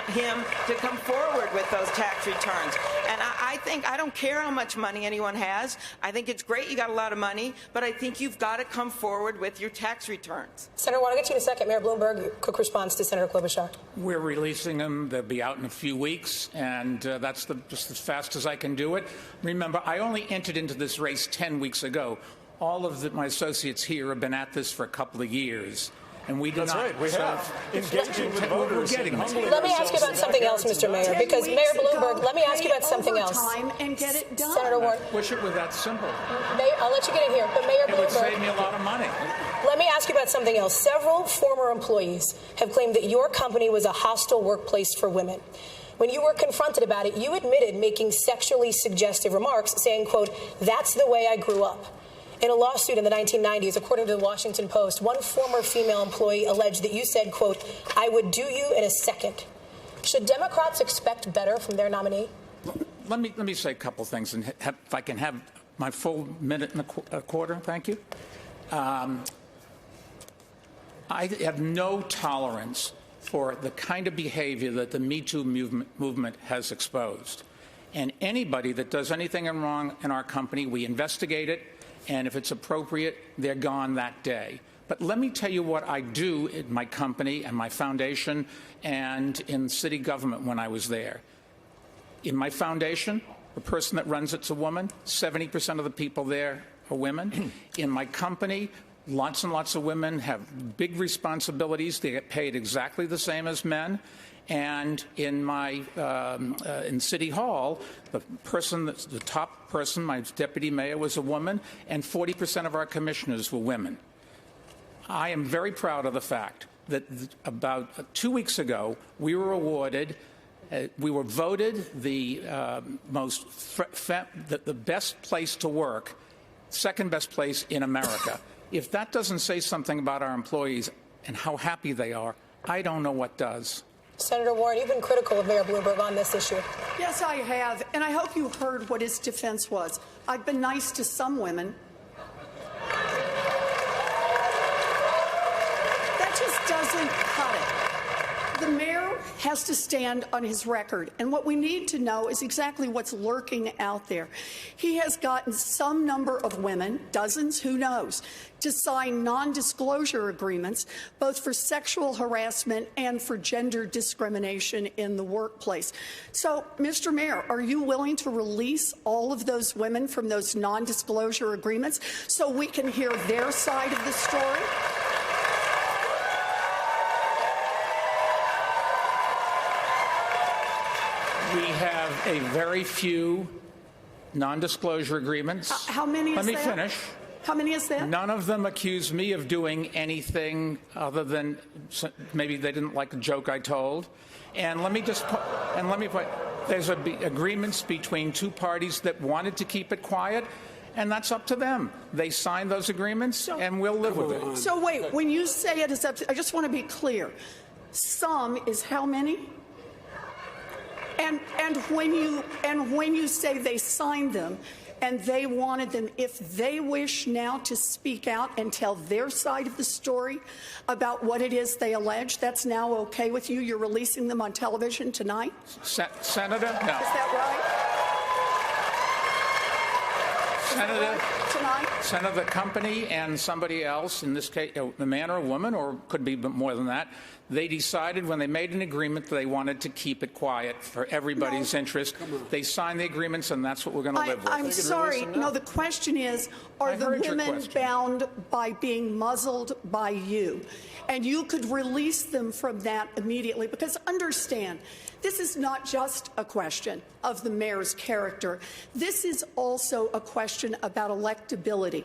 him to come forward with those tax returns. And I think, I don't care how much money anyone has. I think it's great you got a lot of money, but I think you've got to come forward with your tax returns. Senator, I want to get to you in a second. Mayor Bloomberg, quick response to Senator Klobuchar. We're releasing them. They'll be out in a few weeks, and that's just as fast as I can do it. Remember, I only entered into this race 10 weeks ago. All of my associates here have been at this for a couple of years. And we do That's not. Right. We have. Engaging with voters. Let me ask you about something else, Mr. Mayor, because Mayor Bloomberg, let me ask you about something else. And get it done. Senator Warren. I wish it were that simple. I'll let you get in here, but Mayor Bloomberg. It would save me a lot of money. Let me ask you about something else. Several former employees have claimed that your company was a hostile workplace for women. When you were confronted about it, you admitted making sexually suggestive remarks, saying, quote, "That's the way I grew up." In a lawsuit in the 1990s, according to the Washington Post, one former female employee alleged that you said, quote, "I would do you in a second." Should Democrats expect better from their nominee? Let me say a couple things, and if I can have my full minute and a quarter, thank you. I have no tolerance for the kind of behavior that the Me Too movement has exposed. And anybody that does anything wrong in our company, we investigate it. And if it's appropriate, they're gone that day. But let me tell you what I do in my company and my foundation and in city government when I was there. In my foundation, the person that runs it's a woman. 70% of the people there are women. In my company, lots and lots of women have big responsibilities. They get paid exactly the same as men. And in my in City Hall, the top person, my deputy mayor, was a woman, and 40% of our commissioners were women. I am very proud of the fact that about 2 weeks ago, we were awarded, we were voted the the best place to work, second best place in America. If that doesn't say something about our employees and how happy they are, I don't know what does. Senator Warren, you've been critical of Mayor Bloomberg on this issue. Yes, I have, and I hope you heard what his defense was. I've been nice to some women. That just doesn't cut it. The mayor has to stand on his record, and what we need to know is exactly what's lurking out there. He has gotten some number of women, dozens, who knows, to sign non-disclosure agreements, both for sexual harassment and for gender discrimination in the workplace. So, Mr. Mayor, are you willing to release all of those women from those non-disclosure agreements so we can hear their side of the story? We have a very few non-disclosure agreements. How many is that? Let me finish. How many is that? None of them accuse me of doing anything other than maybe they didn't like a joke I told. And let me put, there's agreements between two parties that wanted to keep it quiet. and that's up to them. They signed those agreements, and we'll live with it. So wait, when you say it is up to, I just want to be clear. Some is how many? And when you say they signed them and they wanted them, if they wish now to speak out and tell their side of the story about what it is they allege, that's now okay with you? You're releasing them on television tonight? Senator? No. Is that right? Senator, tonight? Senator, the company and somebody else, in this case, a man or a woman, or could be more than that, they decided when they made an agreement that they wanted to keep it quiet for everybody's interest. They signed the agreements, and that's what we're going to live with. I'm sorry. No, the question is, are the women bound by being muzzled by you? And you could release them from that immediately, because understand, this is not just a question of the mayor's character. This is also a question about electability.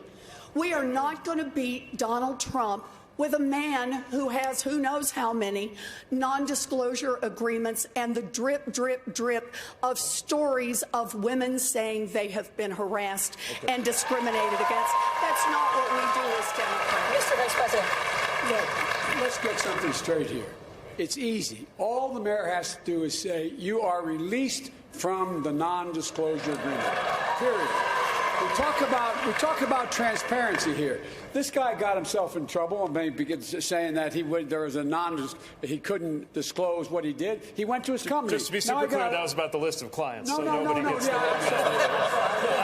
We are not going to beat Donald Trump with a man who has who knows how many non-disclosure agreements and the drip, drip, drip of stories of women saying they have been harassed and discriminated against. That's not what we do as Democrats. Mr. Vice President. Look, let's get something straight here. It's easy. All the mayor has to do is say, you are released from the non-disclosure agreement, period. We talk about transparency here. This guy got himself in trouble, maybe saying that he couldn't disclose what he did. He went to his company. Just to be super clear, that was about the list of clients. No, so no, nobody gets yeah, I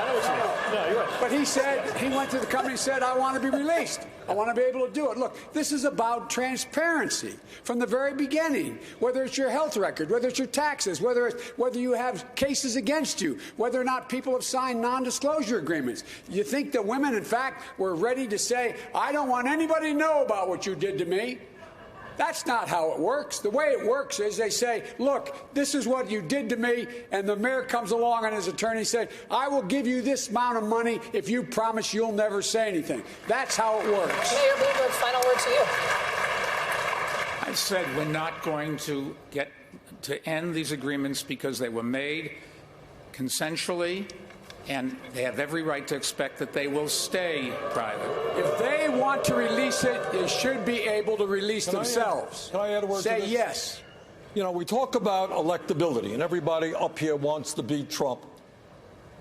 know what you mean. No, you're right. But he said, he went to the company and said, I want to be released. I want to be able to do it. Look, this is about transparency from the very beginning, whether it's your health record, whether it's your taxes, whether you have cases against you, whether or not people have signed non-disclosure agreements. You think the women, in fact, were ready to say, I don't want anybody to know about what you did to me? That's not how it works. The way it works is they say, look, this is what you did to me, and the mayor comes along and his attorney says, I will give you this amount of money if you promise you'll never say anything. That's how it works. Mayor Bloomberg, final word to you. I said we're not going to end these agreements because they were made consensually, and they have every right to expect that they will stay private. If they want to release it, they should be able to release themselves. Can I add a word to this? Say yes. You know, we talk about electability, and everybody up here wants to beat Trump.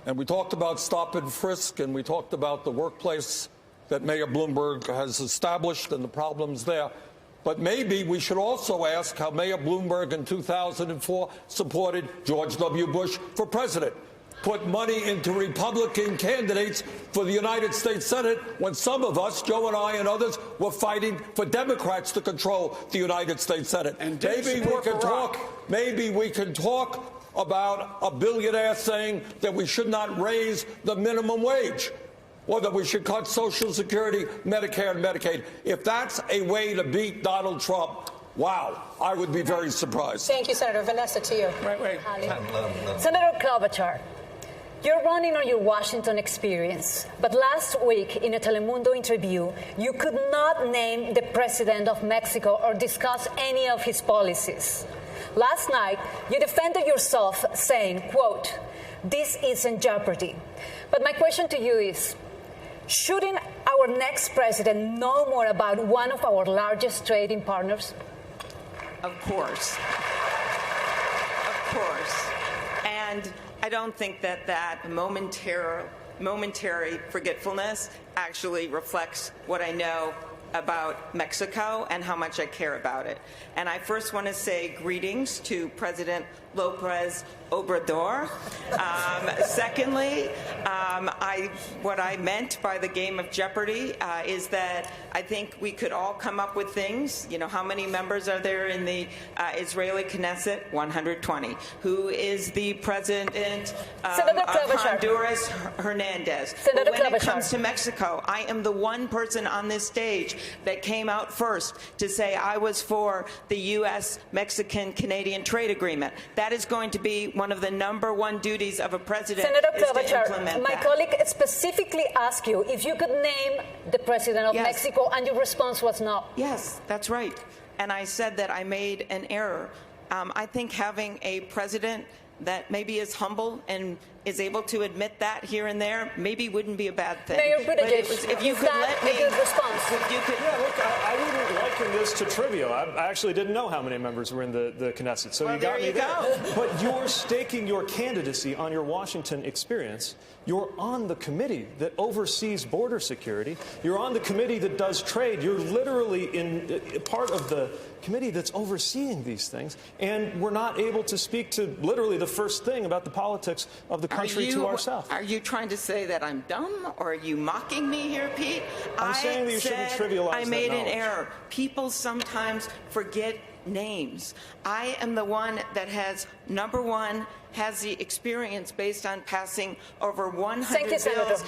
And we talked about stop and frisk, and we talked about the workplace that Mayor Bloomberg has established and the problems there. But maybe we should also ask how Mayor Bloomberg in 2004 supported George W. Bush for president, put money into Republican candidates for the United States Senate when some of us, Joe and I and others, were fighting for Democrats to control the United States Senate. And maybe we can talk about a billionaire saying that we should not raise the minimum wage, or that we should cut Social Security, Medicare, and Medicaid. If that's a way to beat Donald Trump, wow, I would be very surprised. Thank you, Senator. Vanessa, to you. Wait. Senator Klobuchar, you're running on your Washington experience, but last week in a Telemundo interview, you could not name the president of Mexico or discuss any of his policies. Last night, you defended yourself saying, quote, this is in jeopardy. But my question to you is, shouldn't our next president know more about one of our largest trading partners? Of course. Of course. And I don't think that momentary forgetfulness actually reflects what I know about Mexico and how much I care about it. And I first want to say greetings to President López Obrador. Secondly, what I meant by the game of Jeopardy is that I think we could all come up with things. You know, how many members are there in the Israeli Knesset? 120. Who is the president of Honduras? Hernandez. But when it comes to Mexico, I am the one person on this stage that came out first to say I was for the U.S. Mexican-Canadian trade agreement. That is going to be one of the #1 duties of a president. Senator is to Klobuchar, implement my that. colleague specifically asked you if you could name the president of Mexico, and your response was no. Yes, that's right. And I said that I made an error. I think having a president that maybe is humble and is able to admit that here and there, maybe wouldn't be a bad thing. Mayor But Buttigieg, if you is could that let me, a good response? if you could, Yeah, look, I wouldn't liken this to trivial. I actually didn't know how many members were in the Knesset, so Well, you got there me you there. go. But you're staking your candidacy on your Washington experience. You're on the committee that oversees border security. You're on the committee that does trade. You're literally in part of the committee that's overseeing these things, and we're not able to speak to literally the first thing about the politics of the country to ourselves. Are you trying to say that I'm dumb, or are you mocking me here, Pete? I'm saying that you shouldn't trivialize I made that an knowledge. error. People sometimes forget names. I am the one that has, number one, has the experience based on passing over 100 Thank you, Senator. bills.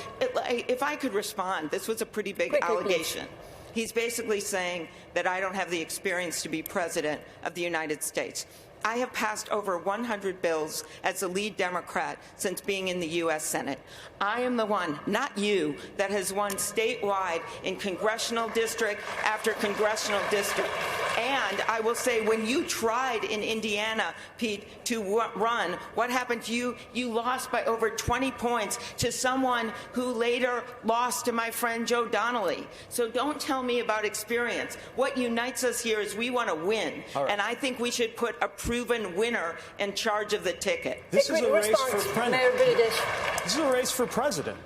If I could respond, this was a pretty big Quickly, allegation. He's basically saying that I don't have the experience to be president of the United States. I have passed over 100 bills as the lead Democrat since being in the U.S. Senate. I am the one, not you, that has won statewide in congressional district after congressional district. And I will say, when you tried in Indiana, Pete, to run, what happened to you? You lost by over 20 points to someone who later lost to my friend Joe Donnelly. So don't tell me about experience. What unites us here is we want to win. Right. And I think we should put a proven winner in charge of the ticket. This is a race for Mayor president. Buttigieg. This is a race for president.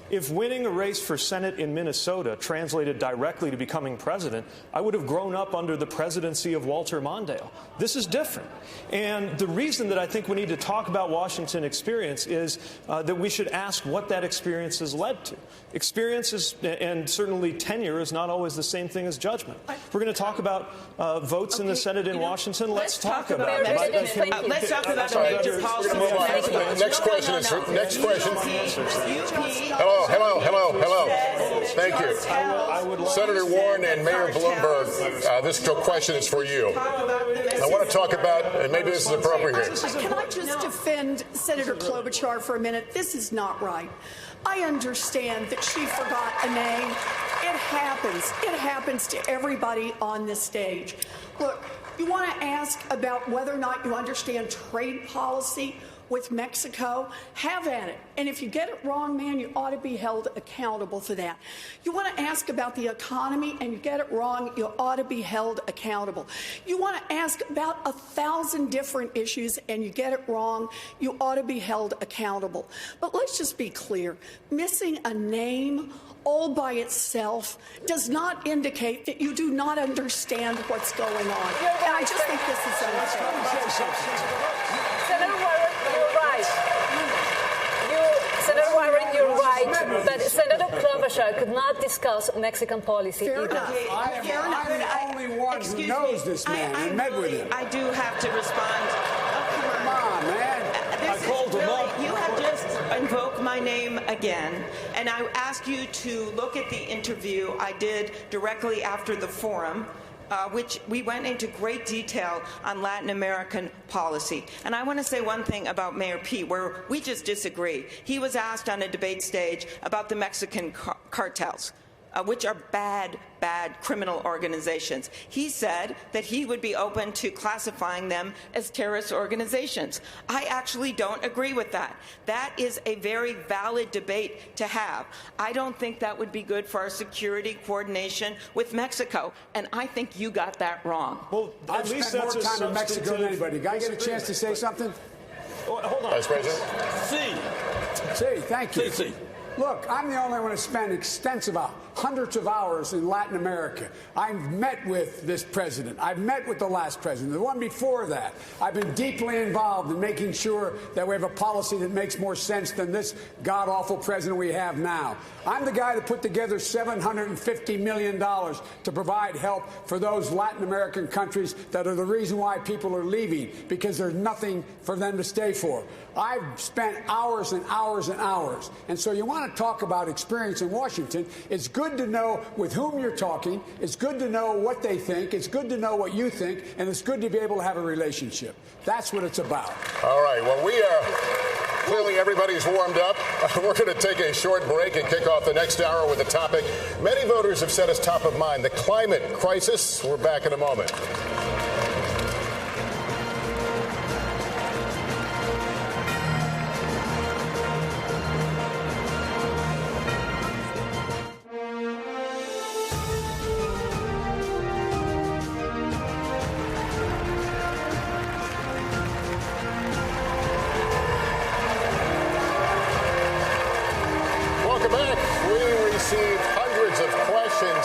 If winning a race for Senate in Minnesota translated directly to becoming president, I would have grown up under the presidency of Walter Mondale. This is different. And the reason that I think we need to talk about Washington experience is that we should ask what that experience has led to. Experience is, and certainly tenure is not always the same thing as judgment. We're going to talk about votes in the Senate in Washington. Let's talk about it. Let's talk about a major policy. Next question is next question. Hello. Thank you. Senator Warren and Mayor Bloomberg, this question is for you. I want to talk about, and maybe this is appropriate here. Can I just defend Senator Klobuchar for a minute? This is not right. I understand that she forgot a name. It happens. It happens to everybody on this stage. Look, you want to ask about whether or not you understand trade policy with Mexico? Have at it. And if you get it wrong, man, you ought to be held accountable for that. You want to ask about the economy and you get it wrong, you ought to be held accountable. You want to ask about 1,000 different issues and you get it wrong, you ought to be held accountable. But let's just be clear. Missing a name all by itself does not indicate that you do not understand what's going on. And I just think this is unfair. Senator Warren, you're right. Senator Warren, you're right. But Senator Klobuchar could not discuss Mexican policy Fair either. enough. I'm the only one who knows this man and met with him. I do have to respond. Come on, man. I called him up. You have just invoked my name again, and I ask you to look at the interview I did directly after the forum, which we went into great detail on Latin American policy. And I want to say one thing about Mayor Pete, where we just disagree. He was asked on a debate stage about the Mexican cartels, which are bad criminal organizations. He said that he would be open to classifying them as terrorist organizations. I actually don't agree with that. That is a very valid debate to have. I don't think that would be good for our security coordination with Mexico, and I think you got that wrong. Well, I've spent more time in Mexico than anybody. Can I get a chance to say something? Hold on. Vice President. Thank you. Look, I'm the only one who spent extensive hundreds of hours in Latin America. I've met with this president. I've met with the last president, the one before that. I've been deeply involved in making sure that we have a policy that makes more sense than this god-awful president we have now. I'm the guy that put together $750 million to provide help for those Latin American countries that are the reason why people are leaving, because there's nothing for them to stay for. I've spent hours and hours and hours. And so you want to talk about experience in Washington. It's good to know with whom you're talking. It's good to know what they think. It's good to know what you think. And it's good to be able to have a relationship. That's what it's about. All right. Well, we are clearly everybody's warmed up. We're going to take a short break and kick off the next hour with a topic many voters have said is top of mind, the climate crisis. We're back in a moment.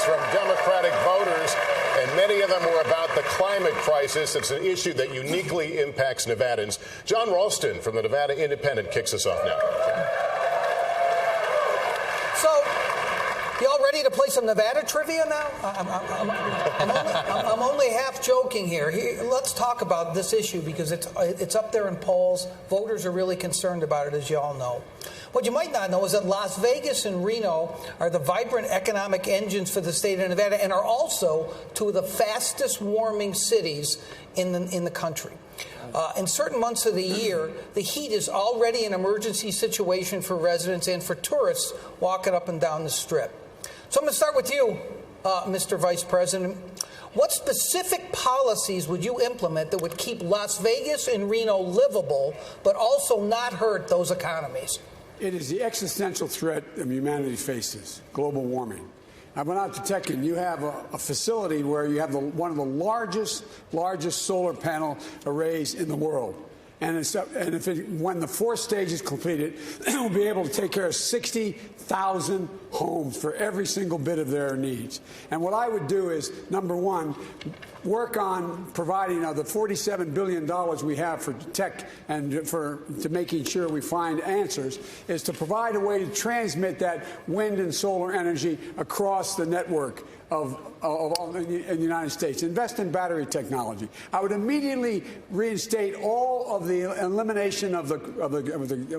from Democratic voters, and many of them were about the climate crisis. It's an issue that uniquely impacts Nevadans. John Ralston from the Nevada Independent kicks us off now. So, y'all ready to play some Nevada trivia now? I'm only half joking here. Let's talk about this issue because it's up there in polls. Voters are really concerned about it, as you all know. What you might not know is that Las Vegas and Reno are the vibrant economic engines for the state of Nevada and are also two of the fastest warming cities in the country. In certain months of the year, the heat is already an emergency situation for residents and for tourists walking up and down the Strip. So I'm going to start with you, Mr. Vice President. What specific policies would you implement that would keep Las Vegas and Reno livable, but also not hurt those economies? It is the existential threat that humanity faces, global warming. I went out to Tech, and you have a facility where you have one of the largest solar panel arrays in the world. And when the fourth stage is completed, we'll be able to take care of 60,000 homes for every single bit of their needs. And what I would do is, number one, work on providing the $47 billion we have for tech and to making sure we find answers, is to provide a way to transmit that wind and solar energy across the network in the United States. Invest in battery technology. I would immediately reinstate all of the elimination of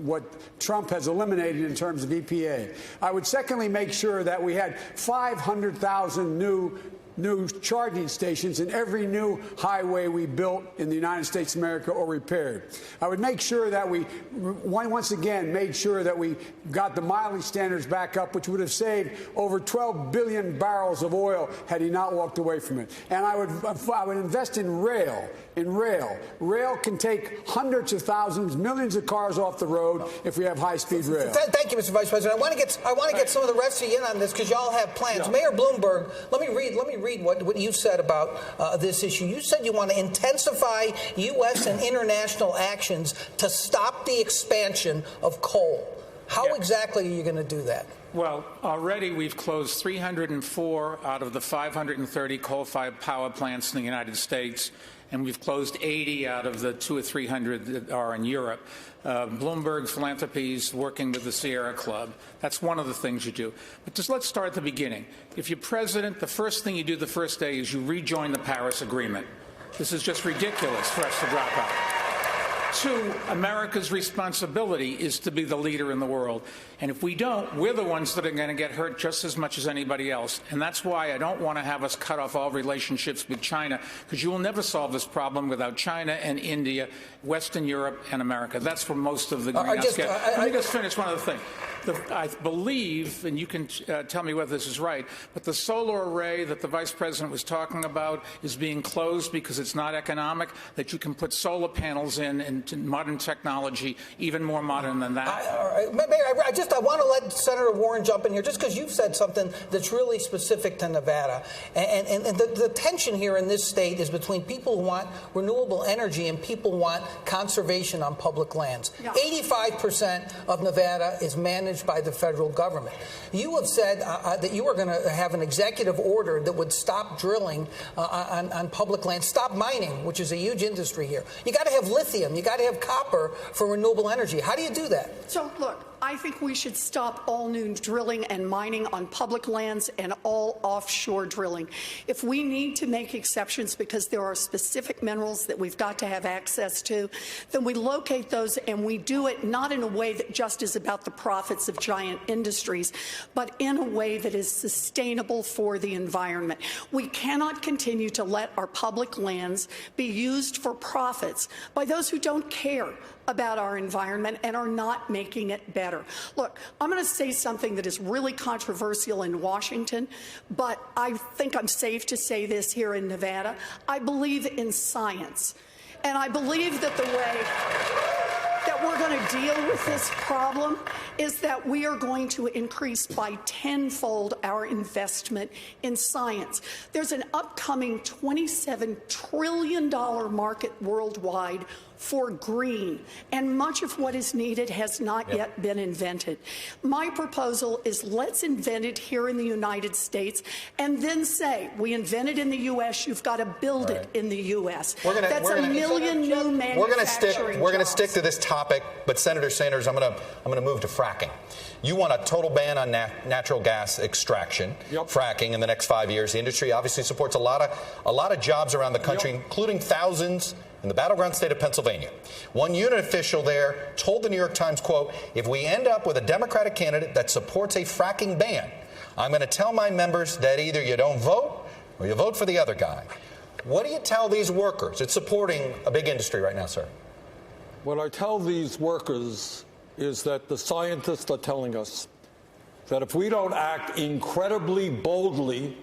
what Trump has eliminated in terms of EPA. I would secondly make sure that we had 500,000 new charging stations in every new highway we built in the United States of America or repaired. I would make sure that we, once again, made sure that we got the mileage standards back up, which would have saved over 12 billion barrels of oil had he not walked away from it. And I would invest in rail. Rail can take hundreds of thousands, millions of cars off the road if we have high-speed rail. Thank you, Mr. Vice President. I want to get some of the rest of you in on this because y'all have plans. Yeah. Mayor Bloomberg, let me read what you said about this issue. You said you want to intensify U.S. and international actions to stop the expansion of coal. How exactly are you going to do that? Well, already we've closed 304 out of the 530 coal-fired power plants in the United States, and we've closed 80 out of the 200 or 300 that are in Europe. Bloomberg Philanthropies working with the Sierra Club. That's one of the things you do. But just let's start at the beginning. If you're president, the first thing you do the first day is you rejoin the Paris Agreement. This is just ridiculous for us to drop out. Two, America's responsibility is to be the leader in the world. And if we don't, we're the ones that are going to get hurt just as much as anybody else. And that's why I don't want to have us cut off all relationships with China, because you will never solve this problem without China and India, Western Europe and America. That's where most of the greenhouse gas. Let me just finish one other thing. I believe, and you can tell me whether this is right, but the solar array that the Vice President was talking about is being closed because it's not economic, that you can put solar panels in modern technology, even more modern than that. I want to let Senator Warren jump in here, just because you've said something that's really specific to Nevada. And the tension here in this state is between people who want renewable energy and people who want conservation on public lands. Yeah. 85% of Nevada is managed by the federal government. You have said that you are going to have an executive order that would stop drilling on public land, stop mining, which is a huge industry here. You got to have lithium. You got to have copper for renewable energy. How do you do that? So, look, I think we should stop all new drilling and mining on public lands and all offshore drilling. If we need to make exceptions because there are specific minerals that we've got to have access to, then we locate those and we do it not in a way that just is about the profits of giant industries, but in a way that is sustainable for the environment. We cannot continue to let our public lands be used for profits by those who don't care about our environment and are not making it better. Look, I'm going to say something that is really controversial in Washington, but I think I'm safe to say this here in Nevada. I believe in science, and I believe that the way that we're going to deal with this problem is that we are going to increase by tenfold our investment in science. There's an upcoming $27 trillion market worldwide for green, and much of what is needed has not yet been invented. My proposal is let's invent it here in the United States and then say, we invented in the U.S., you've got to build it in the U.S. That's a million new manufacturing We're going to jobs. stick to this topic, but Senator Sanders, I'm going to move to fracking. You want a total ban on natural gas extraction, fracking in the next 5 years. The industry obviously supports a lot of jobs around the country, including thousands in the battleground state of Pennsylvania. One unit official there told the New York Times, quote, if we end up with a Democratic candidate that supports a fracking ban, I'm going to tell my members that either you don't vote or you vote for the other guy. What do you tell these workers? It's supporting a big industry right now, sir. What I tell these workers is that the scientists are telling us that if we don't act incredibly boldly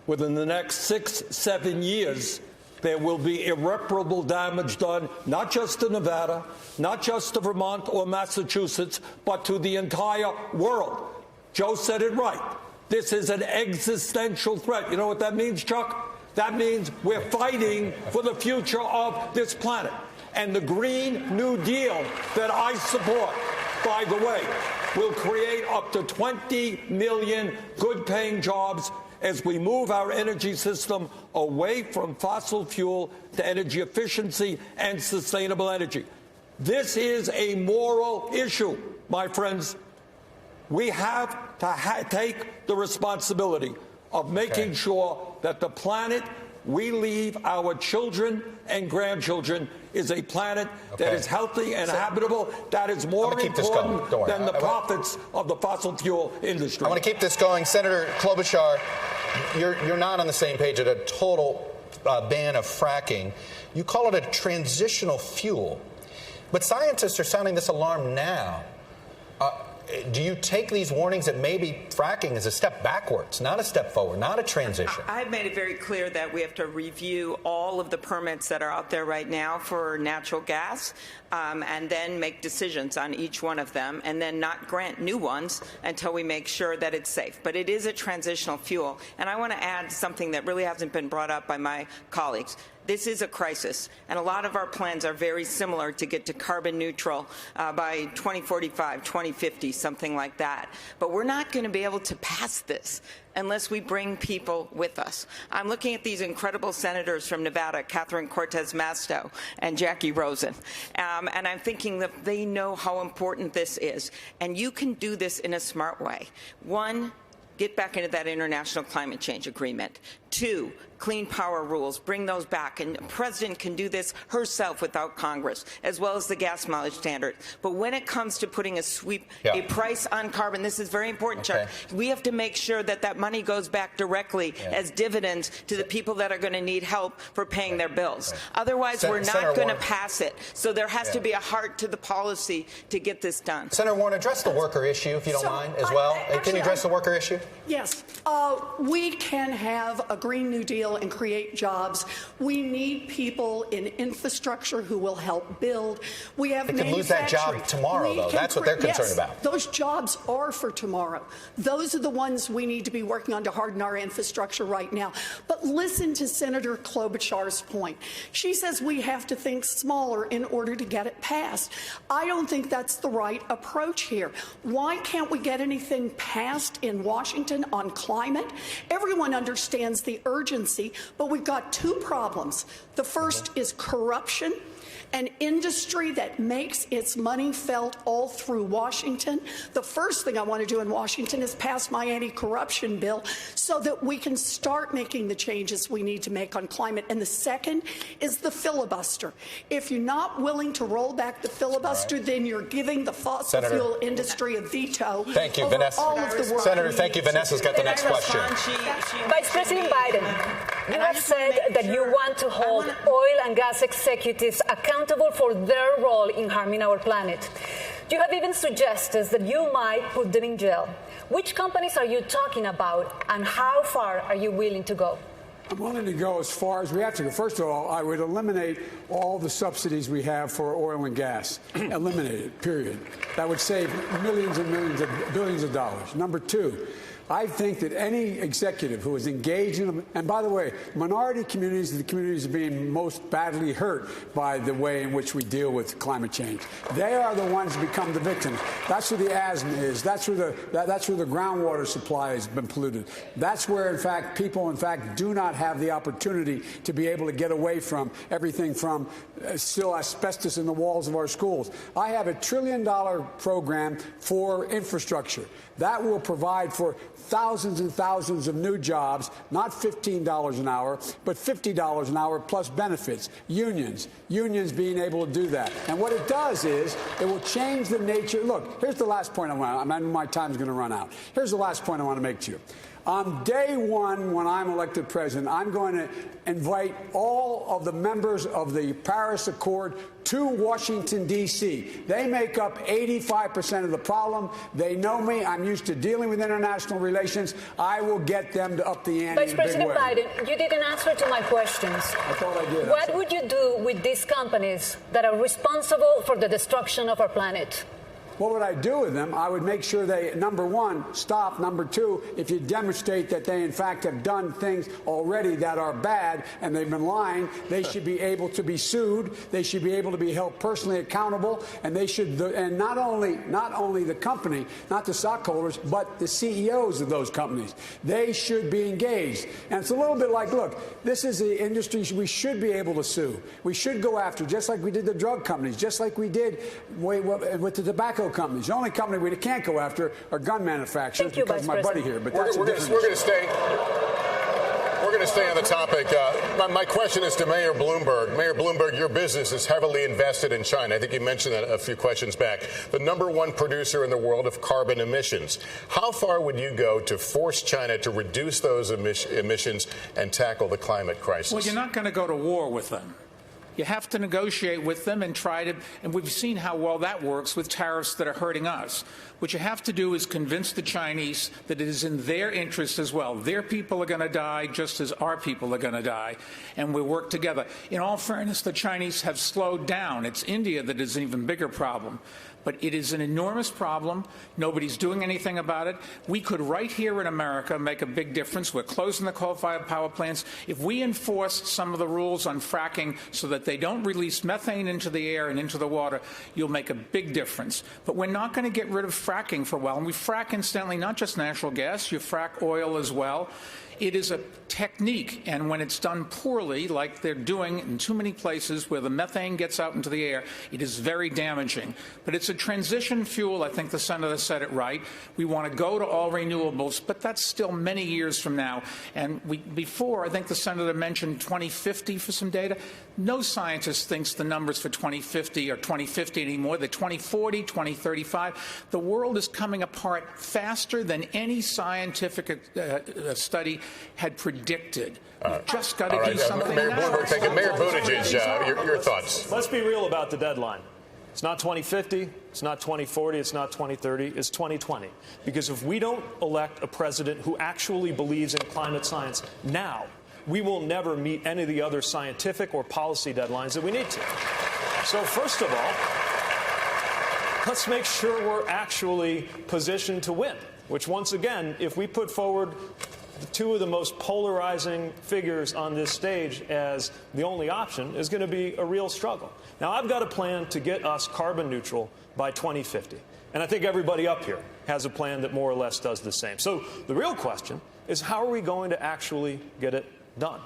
within the next 6-7 years, there will be irreparable damage done, not just to Nevada, not just to Vermont or Massachusetts, but to the entire world. Joe said it right. This is an existential threat. You know what that means, Chuck? That means we're fighting for the future of this planet. And the Green New Deal that I support, by the way, will create up to 20 million good-paying jobs as we move our energy system away from fossil fuel to energy efficiency and sustainable energy. This is a moral issue, my friends. We have to take the responsibility of making sure that the planet we leave our children and grandchildren is a planet that is healthy and habitable, that is more important than the profits of the fossil fuel industry. I want to keep this going. Senator Klobuchar, you're not on the same page at a total ban of fracking. You call it a transitional fuel. But scientists are sounding this alarm now. Do you take these warnings that maybe fracking is a step backwards, not a step forward, not a transition? I've made it very clear that we have to review all of the permits that are out there right now for natural gas and then make decisions on each one of them and then not grant new ones until we make sure that it's safe. But it is a transitional fuel. And I want to add something that really hasn't been brought up by my colleagues. This is a crisis, and a lot of our plans are very similar to get to carbon neutral by 2045, 2050, something like that. But we're not going to be able to pass this unless we bring people with us. I'm looking at these incredible senators from Nevada, Catherine Cortez Masto and Jackie Rosen, and I'm thinking that they know how important this is. And you can do this in a smart way. One, get back into that international climate change agreement. Two, clean power rules, bring those back. And the president can do this herself without Congress, as well as the gas mileage standard. But when it comes to putting a price on carbon, this is very important, Chuck. We have to make sure that that money goes back directly as dividends to the people that are going to need help for paying their bills. Otherwise, we're not going to pass it. So there has to be a heart to the policy to get this done. Senator Warren, address the worker issue, if you don't mind, as well. Can you address the worker issue? Yes. We can have a Green New Deal and create jobs. We need people in infrastructure who will help build. We have They can lose that job tomorrow, though. That's what they're concerned about. Those jobs are for tomorrow. Those are the ones we need to be working on to harden our infrastructure right now. But listen to Senator Klobuchar's point. She says we have to think smaller in order to get it passed. I don't think that's the right approach here. Why can't we get anything passed in Washington on climate? Everyone understands the urgency, but we've got two problems. The first is corruption. An industry that makes its money felt all through Washington. The first thing I want to do in Washington is pass my anti-corruption bill so that we can start making the changes we need to make on climate. And the second is the filibuster. If you're not willing to roll back the filibuster, then you're giving the fossil fuel industry a veto. Thank you, over Vanessa. all of the work. Senator, thank you. Vanessa's got the next question. Vice President Biden, you have said that you want to hold oil and gas executives accountable for their role in harming our planet. You have even suggested that you might put them in jail. Which companies are you talking about, and how far are you willing to go? I'm willing to go as far as we have to go. First of all, I would eliminate all the subsidies we have for oil and gas. Eliminate it, period. That would save millions and millions of billions of dollars. Number two, I think that any executive who is engaged in, and by the way, minority communities are the communities being most badly hurt by the way in which we deal with climate change. They are the ones who become the victims. That's where the asthma is. That's where the groundwater supply has been polluted. That's where, in fact, people, in fact, do not have the opportunity to be able to get away from everything from still asbestos in the walls of our schools. I have $1 trillion program for infrastructure. That will provide for thousands and thousands of new jobs, not $15 an hour, but $50 an hour plus benefits. Unions being able to do that. And what it does is it will change the nature. Look, here's the last point I want. My time's going to run out. Here's the last point I want to make to you. On day one, when I'm elected president, I'm going to invite all of the members of the Paris Accord to Washington, D.C. They make up 85% of the problem. They know me. I'm used to dealing with international relations. I will get them to up the ante Vice in a big President way. Biden, you didn't answer to my questions. I thought I did. What would you do with these companies that are responsible for the destruction of our planet? What would I do with them? I would make sure they, number one, stop. Number two, if you demonstrate that they, in fact, have done things already that are bad and they've been lying, they should be able to be sued. They should be able to be held personally accountable. And they should, and not only the company, not the stockholders, but the CEOs of those companies. They should be engaged. And it's a little bit like, look, this is the industry we should be able to sue. We should go after, just like we did the drug companies, just like we did with the tobacco companies. The only company we can't go after are gun manufacturers because my buddy here. But that's we're going to stay. We're going to stay on the topic. My question is to Mayor Bloomberg. Mayor Bloomberg, your business is heavily invested in China. I think you mentioned that a few questions back. The #1 producer in the world of carbon emissions. How far would you go to force China to reduce those emissions and tackle the climate crisis? Well, you're not going to go to war with them. You have to negotiate with them and try to, and we've seen how well that works with tariffs that are hurting us. What you have to do is convince the Chinese that it is in their interest as well. Their people are going to die just as our people are going to die, and we work together. In all fairness, the Chinese have slowed down. It's India that is an even bigger problem. But it is an enormous problem. Nobody's doing anything about it. We could, right here in America, make a big difference. We're closing the coal-fired power plants. If we enforce some of the rules on fracking so that they don't release methane into the air and into the water, you'll make a big difference. But we're not going to get rid of fracking for a while. And we frack, incidentally, not just natural gas. You frack oil as well. It is a technique, and when it's done poorly, like they're doing in too many places where the methane gets out into the air, it is very damaging. But it's a transition fuel. I think the senator said it right. We want to go to all renewables, but that's still many years from now. And before, I think the senator mentioned 2050 for some data. No scientist thinks the numbers for 2050 are 2050 anymore. They're 2040, 2035. The world is coming apart faster than any scientific study had predicted. We've just got to do something Mayor now. Bloomberg, thank you. Mayor Buttigieg, your thoughts. Let's be real about the deadline. It's not 2050, it's not 2040, it's not 2030, it's 2020. Because if we don't elect a president who actually believes in climate science now, we will never meet any of the other scientific or policy deadlines that we need to. So first of all, let's make sure we're actually positioned to win, which once again, if we put forward two of the most polarizing figures on this stage as the only option, is going to be a real struggle. Now, I've got a plan to get us carbon neutral by 2050. And I think everybody up here has a plan that more or less does the same. So the real question is, how are we going to actually get it done?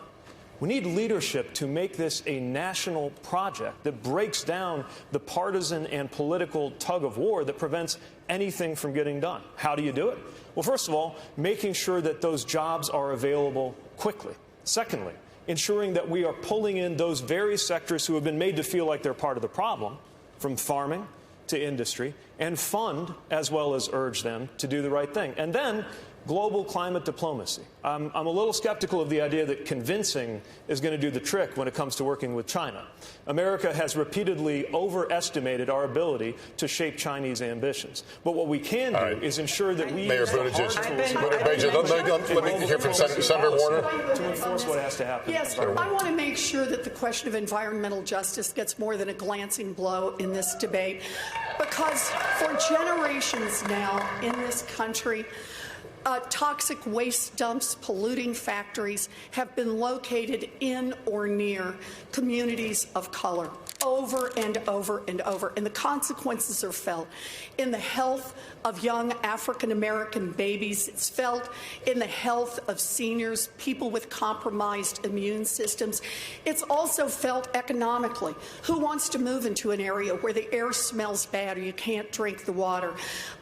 We need leadership to make this a national project that breaks down the partisan and political tug of war that prevents anything from getting done. How do you do it? Well, first of all, making sure that those jobs are available quickly. Secondly, ensuring that we are pulling in those very sectors who have been made to feel like they're part of the problem, from farming to industry, and fund as well as urge them to do the right thing. And then global climate diplomacy. I'm a little skeptical of the idea that convincing is going to do the trick when it comes to working with China. America has repeatedly overestimated our ability to shape Chinese ambitions. But what we can do is ensure that we Mayor Buttigieg, let me hear from Senator Warner to enforce what has to happen. Yes, I want to make sure that the question of environmental justice gets more than a glancing blow in this debate, because for generations now in this country, toxic waste dumps, polluting factories have been located in or near communities of color over and over and over. And the consequences are felt in the health of young African-American babies. It's felt in the health of seniors, people with compromised immune systems. It's also felt economically. Who wants to move into an area where the air smells bad or you can't drink the water?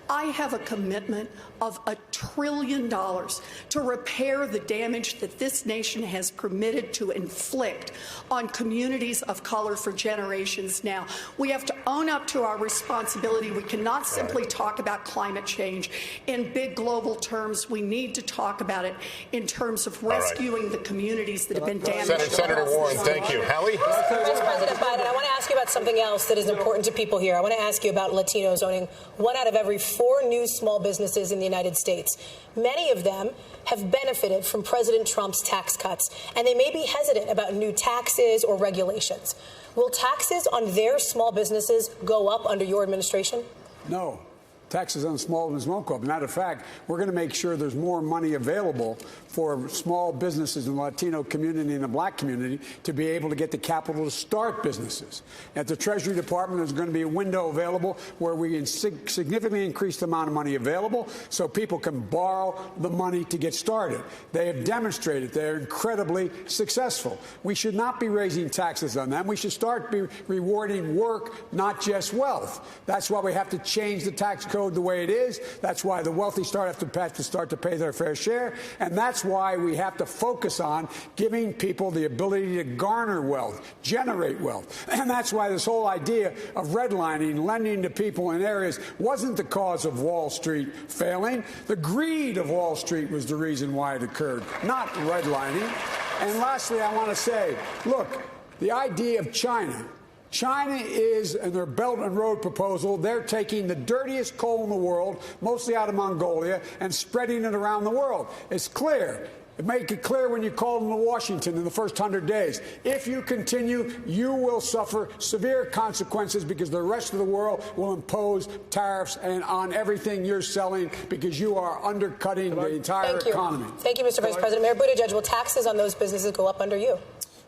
I have a commitment of $1 trillion to repair the damage that this nation has permitted to inflict on communities of color for generations now. We have to own up to our responsibility. We cannot simply talk about climate change in big global terms. We need to talk about it in terms of rescuing the communities that have been damaged. Senator Warren, thank you. Hallie? Vice President Biden, I want to ask you about something else that is important to people here. I want to ask you about Latinos owning 1 out of every 4 new small businesses in the United States. Many of them have benefited from President Trump's tax cuts, and they may be hesitant about new taxes or regulations. Will taxes on their small businesses go up under your administration? No. Taxes on small business won't go up. Matter of fact, we're going to make sure there's more money available for small businesses in the Latino community and the black community to be able to get the capital to start businesses. At the Treasury Department, there's going to be a window available where we can significantly increase the amount of money available so people can borrow the money to get started. They have demonstrated they're incredibly successful. We should not be raising taxes on them. We should start rewarding work, not just wealth. That's why we have to change the tax code the way it is. That's why the wealthy have to start to pay their fair share. And that's why we have to focus on giving people the ability to garner wealth, generate wealth. And that's why this whole idea of redlining, lending to people in areas, wasn't the cause of Wall Street failing. The greed of Wall Street was the reason why it occurred, not redlining. And lastly, I want to say, look, the idea of China is, in their Belt and Road proposal, they're taking the dirtiest coal in the world, mostly out of Mongolia, and spreading it around the world. It's clear. Make it clear when you call them to Washington in the first 100 days. If you continue, you will suffer severe consequences because the rest of the world will impose tariffs on everything you're selling because you are undercutting the entire economy. Thank you, Mr. Vice President. Mayor Buttigieg, will taxes on those businesses go up under you?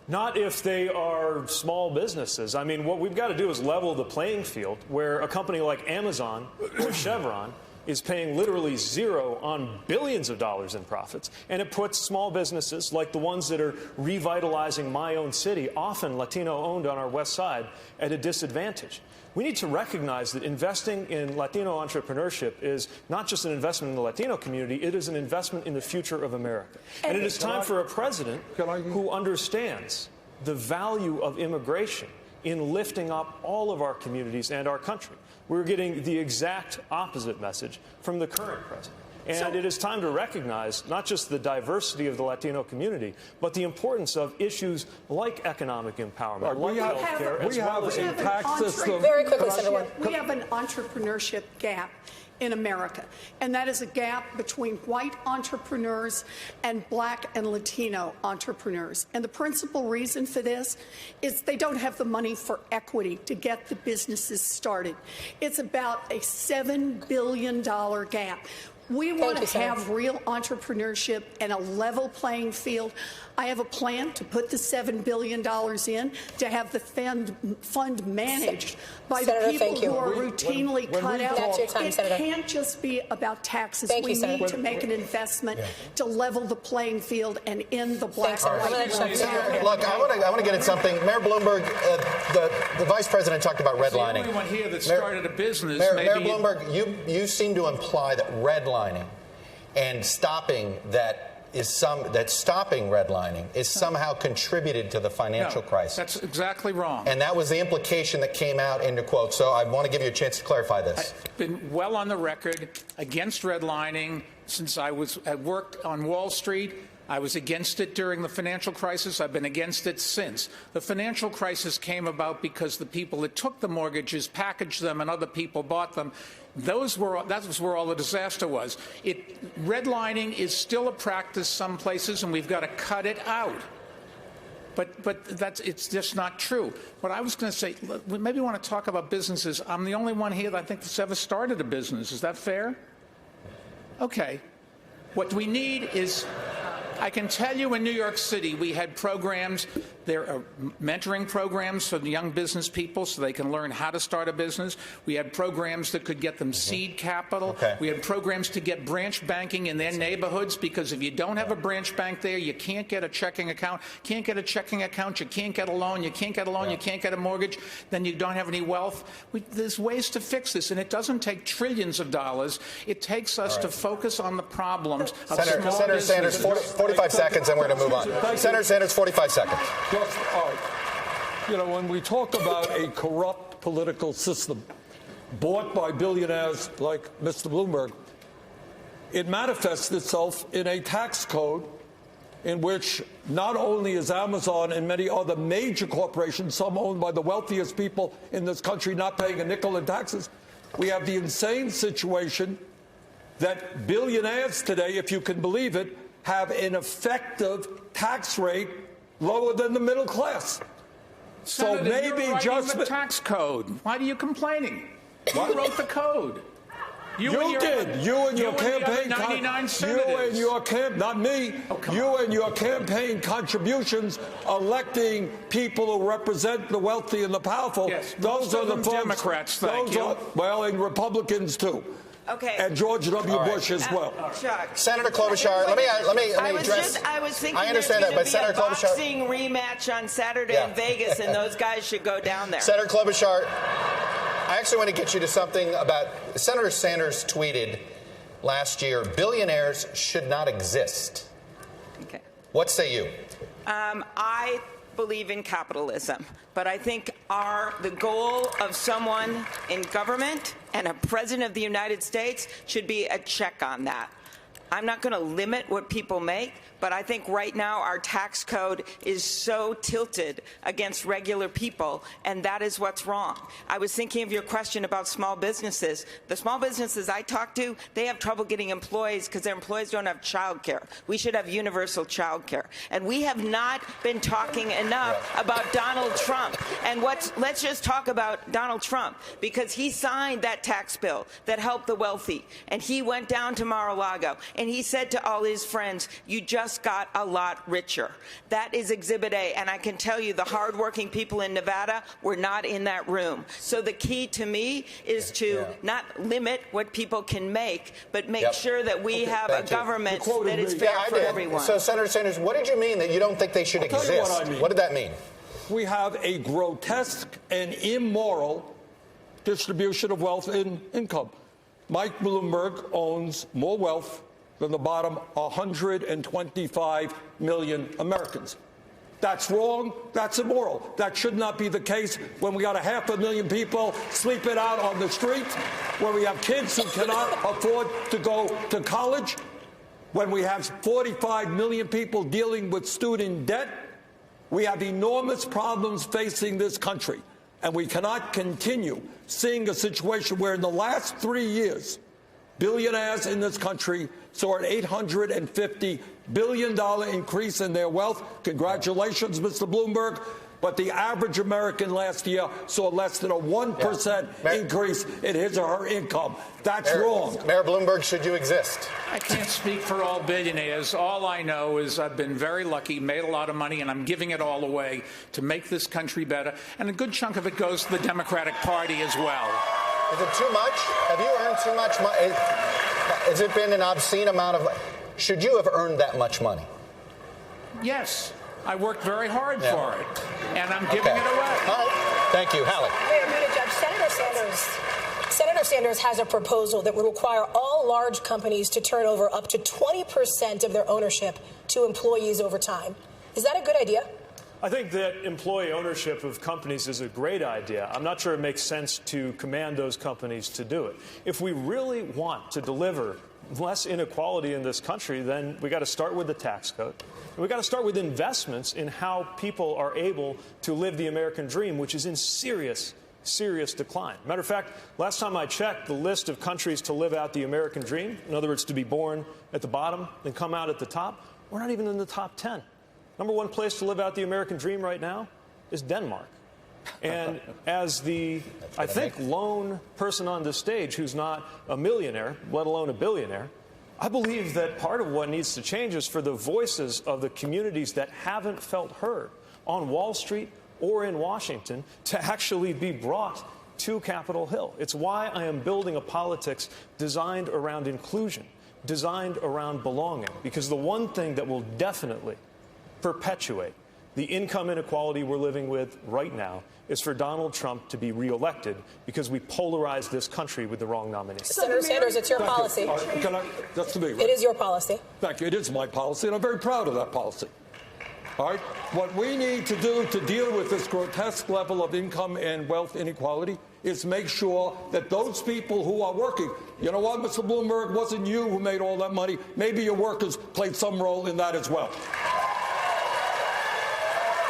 Not if they are small businesses. I mean, what we've got to do is level the playing field where a company like Amazon or Chevron is paying literally zero on billions of dollars in profits. And it puts small businesses like the ones that are revitalizing my own city, often Latino-owned on our west side, at a disadvantage. We need to recognize that investing in Latino entrepreneurship is not just an investment in the Latino community, it is an investment in the future of America. And it is time for a president who understands the value of immigration in lifting up all of our communities and our country. We're getting the exact opposite message from the current president. And it is time to recognize not just the diversity of the Latino community, but the importance of issues like economic empowerment, like health care, as well as a tax system. Very quickly, Senator Warren. We have an entrepreneurship gap in America, and that is a gap between white entrepreneurs and black and Latino entrepreneurs. And the principal reason for this is they don't have the money for equity to get the businesses started. It's about a $7 billion gap. We want to have real entrepreneurship and a level playing field. I have a plan to put the $7 billion in to have the fund managed by the people who are routinely cut out. It can't just be about taxes. We need to make an investment to level the playing field and end the black and white. Look, I want to get at something. Mayor Bloomberg, the vice president talked about redlining. The only one here that started a business. Mayor Bloomberg, you seem to imply that redlining and stopping stopping redlining is somehow contributed to the financial crisis. That's exactly wrong. And that was the implication that came out in the quote. So I want to give you a chance to clarify this. I've been well on the record against redlining since I worked on Wall Street. I was against it during the financial crisis. I've been against it since. The financial crisis came about because the people that took the mortgages packaged them and other people bought them. That was where all the disaster was. Redlining is still a practice some places, and we've got to cut it out. But it's just not true. What I was going to say, maybe want to talk about businesses. I'm the only one here that I think that's ever started a business. Is that fair? Okay. What we need is, I can tell you in New York City, we had programs, there are mentoring programs for the young business people so they can learn how to start a business. We had programs that could get them seed capital. Okay. We had programs to get branch banking in their neighborhoods, because if you don't have a branch bank there, you can't get a checking account. Can't get a checking account, you can't get a loan. You can't get a loan, you can't get a mortgage. Then you don't have any wealth. There's ways to fix this, and it doesn't take trillions of dollars. It takes us to focus on the problems of Senator Sanders, 45 seconds, and we're going to move on. Senator Sanders, 45 seconds. All right. You know, when we talk about a corrupt political system bought by billionaires like Mr. Bloomberg, it manifests itself in a tax code in which not only is Amazon and many other major corporations, some owned by the wealthiest people in this country, not paying a nickel in taxes, we have the insane situation that billionaires today, if you can believe it, have an effective tax rate lower than the middle class. Senator, so maybe you're just the tax code. Why are you complaining? What? Who wrote the code? You did. You and your campaign. 99 senators. You and your not me. You and your campaign contributions electing people who represent the wealthy and the powerful. Yes, those are the folks. Democrats. Thank you. Well, and Republicans too. Okay. And George W. Bush as well. Chuck. Senator Klobuchar, let me address. I was thinking I understand that, but Senator Klobuchar, Klobuchar, boxing rematch on Saturday in Vegas, and those guys should go down there. Senator Klobuchar, I actually want to get you to something about Senator Sanders tweeted last year: billionaires should not exist. Okay. What say you? I believe in capitalism, but I think the goal of someone in government and a president of the United States should be a check on that. I'm not going to limit what people make, but I think right now our tax code is so tilted against regular people, and that is what's wrong. I was thinking of your question about small businesses. The small businesses I talk to, they have trouble getting employees because their employees don't have child care. We should have universal child care. And we have not been talking enough about Donald Trump. And let's just talk about Donald Trump, because he signed that tax bill that helped the wealthy, and he went down to Mar-a-Lago, and he said to all his friends, you just got a lot richer. That is Exhibit A, and I can tell you the hardworking people in Nevada were not in that room. So the key to me is to not limit what people can make, but make sure that we have a government that is fair for everyone. So, Senator Sanders, what did you mean that you don't think they should exist? What I mean. What did that mean? We have a grotesque and immoral distribution of wealth and income. Mike Bloomberg owns more wealth than the bottom 125 million Americans. That's wrong. That's immoral. That should not be the case when we got 500,000 people sleeping out on the streets, when we have kids who cannot afford to go to college, when we have 45 million people dealing with student debt. We have enormous problems facing this country, and we cannot continue seeing a situation where in the last 3 years, billionaires in this country saw an $850 billion increase in their wealth. Congratulations, Mr. Bloomberg. But the average American last year saw less than a 1% increase in his or her income. That's wrong. Mayor Bloomberg, should you exist? I can't speak for all billionaires. All I know is I've been very lucky, made a lot of money, and I'm giving it all away to make this country better. And a good chunk of it goes to the Democratic Party as well. Is it too much? Have you earned too much money? Has it been an obscene amount of... Should you have earned that much money? Yes. I worked very hard for it, and I'm giving it away. All right. Thank you. Hallie. Wait a minute, Judge. Senator Sanders has a proposal that would require all large companies to turn over up to 20% of their ownership to employees over time. Is that a good idea? I think that employee ownership of companies is a great idea. I'm not sure it makes sense to command those companies to do it. If we really want to deliver less inequality in this country, then we got to start with the tax code. And we got to start with investments in how people are able to live the American dream, which is in serious decline. Matter of fact, last time I checked, the list of countries to live out the American dream, in other words, to be born at the bottom and come out at the top, we're not even in the top 10. Number one place to live out the American dream right now is Denmark. And as the, I think, lone person on this stage who's not a millionaire, let alone a billionaire, I believe that part of what needs to change is for the voices of the communities that haven't felt heard on Wall Street or in Washington to actually be brought to Capitol Hill. It's why I am building a politics designed around inclusion, designed around belonging, because the one thing that will definitely perpetuate the income inequality we're living with right now is for Donald Trump to be reelected because we polarized this country with the wrong nominee. Senator Sanders, it's your policy. That's to me, right? It is your policy. Thank you. It is my policy, and I'm very proud of that policy. All right? What we need to do to deal with this grotesque level of income and wealth inequality is make sure that those people who are working, you know what, Mr. Bloomberg, wasn't you who made all that money. Maybe your workers played some role in that as well.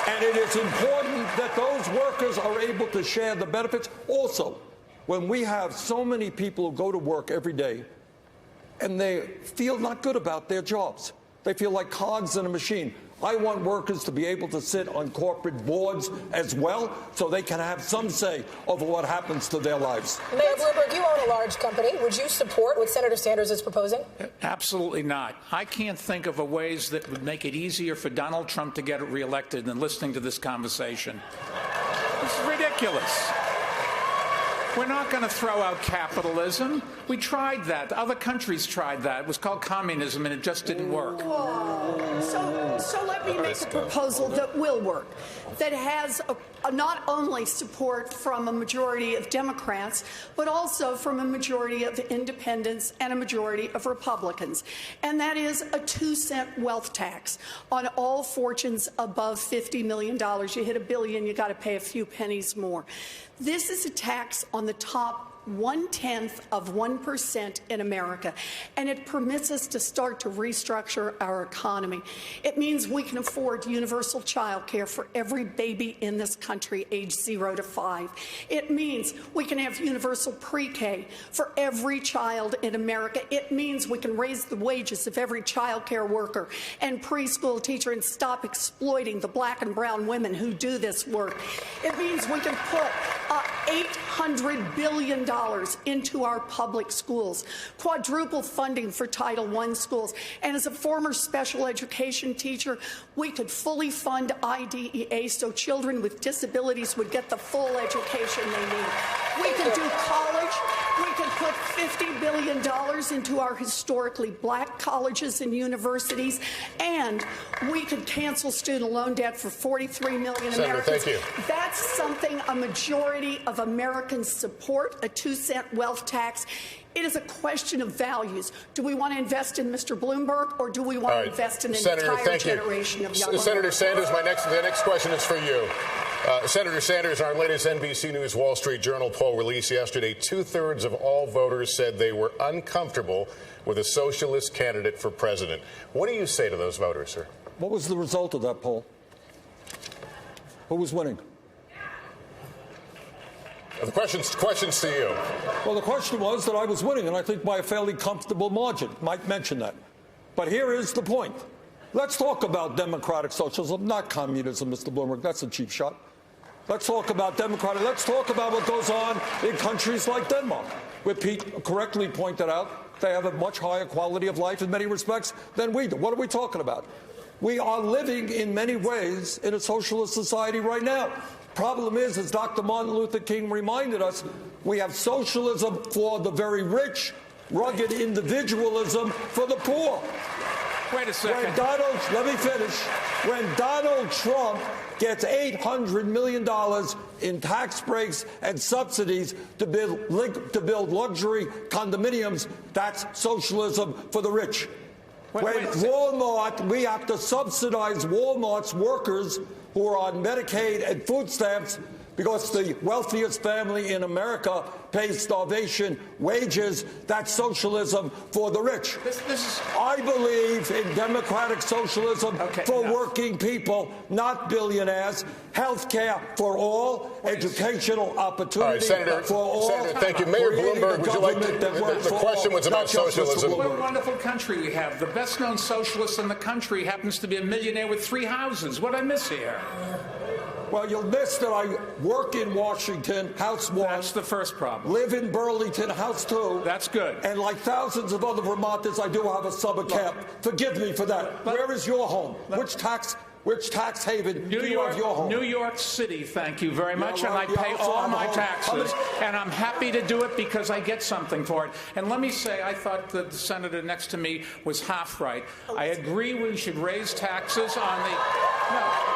And it is important that those workers are able to share the benefits. Also, when we have so many people who go to work every day and they feel not good about their jobs, they feel like cogs in a machine. I want workers to be able to sit on corporate boards as well so they can have some say over what happens to their lives. Mayor Bloomberg, you own a large company. Would you support what Senator Sanders is proposing? Absolutely not. I can't think of a ways that would make it easier for Donald Trump to get reelected than listening to this conversation. It's ridiculous. We're not going to throw out capitalism. We tried that. Other countries tried that. It was called communism, and it just didn't work. So let me make a proposal that will work, that has not only support from a majority of Democrats, but also from a majority of independents and a majority of Republicans. And that is a 2-cent wealth tax on all fortunes above $50 million. You hit $1 billion, you got to pay a few pennies more. This is a tax on the top 0.1% in America, and it permits us to start to restructure our economy. It means we can afford universal child care for every baby in this country age 0 to 5. It means we can have universal pre-K for every child in America. It means we can raise the wages of every child care worker and preschool teacher and stop exploiting the black and brown women who do this work. It means we can put $800 billion into our public schools, quadruple funding for Title I schools. And as a former special education teacher, we could fully fund IDEA so children with disabilities would get the full education they need. We could do college. We could put $50 billion into our historically black colleges and universities, and we could cancel student loan debt for 43 million Senator, Americans. thank you. That's something a majority of Americans support, a 2-cent wealth tax. It is a question of values. Do we want to invest in Mr. Bloomberg, or do we want to invest in an entire generation of young Senator Americans? Sanders, the next question is for you. Senator Sanders, our latest NBC News Wall Street Journal poll released yesterday, 2/3 of all voters said they were uncomfortable with a socialist candidate for president. What do you say to those voters, sir? What was the result of that poll? Who was winning? The question's to you. Well, the question was that I was winning, and I think by a fairly comfortable margin. Mike mentioned that. But here is the point. Let's talk about democratic socialism, not communism, Mr. Bloomberg. That's a cheap shot. Let's talk about democratic. Let's talk about what goes on in countries like Denmark, where Pete correctly pointed out they have a much higher quality of life in many respects than we do. What are we talking about? We are living in many ways in a socialist society right now. Problem is, as Dr. Martin Luther King reminded us, we have socialism for the very rich, rugged individualism for the poor. Wait a second. Let me finish. When Donald Trump gets $800 million in tax breaks and subsidies to build luxury condominiums, that's socialism for the rich. When Walmart, we have to subsidize Walmart's workers who are on Medicaid and food stamps because the wealthiest family in America pays starvation wages. That's socialism for the rich. I believe in democratic socialism for working people, not billionaires. Health care for all, educational opportunity for all. Senator, thank you. Mayor Bloomberg, would you like to... The question was about socialism. What a wonderful country we have. The best-known socialist in the country happens to be a millionaire with 3 houses. What I miss here? Well, you'll miss that I work in Washington, House 1. That's the first problem. Live in Burlington, House 2. That's good. And like thousands of other Vermonters, I do have a summer camp. Forgive me for that. Where is your home? Which tax haven do you have your home? New York City, thank you very much. Yeah, well, and I pay all my taxes. How And I'm happy to do it because I get something for it. And let me say, I thought that the senator next to me was half right. I agree we should raise taxes on the... No.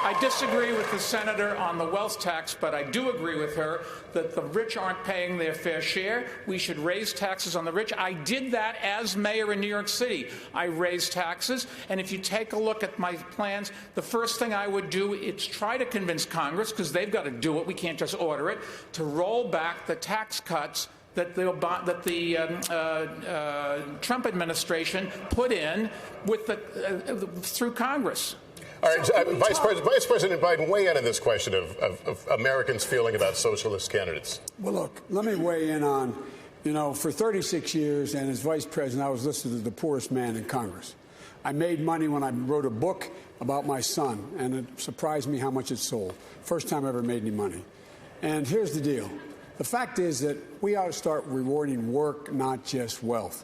I disagree with the senator on the wealth tax, but I do agree with her that the rich aren't paying their fair share. We should raise taxes on the rich. I did that as mayor in New York City. I raised taxes, and if you take a look at my plans, the first thing I would do is try to convince Congress, because they've got to do it, we can't just order it, to roll back the tax cuts that the Trump administration put in with through Congress. All right, Vice President Biden, weigh in on this question of Americans' feeling about socialist candidates. Well, look, let me weigh in on, for 36 years and as vice president, I was listed as the poorest man in Congress. I made money when I wrote a book about my son, and it surprised me how much it sold. First time I ever made any money. And here's the deal. The fact is that we ought to start rewarding work, not just wealth.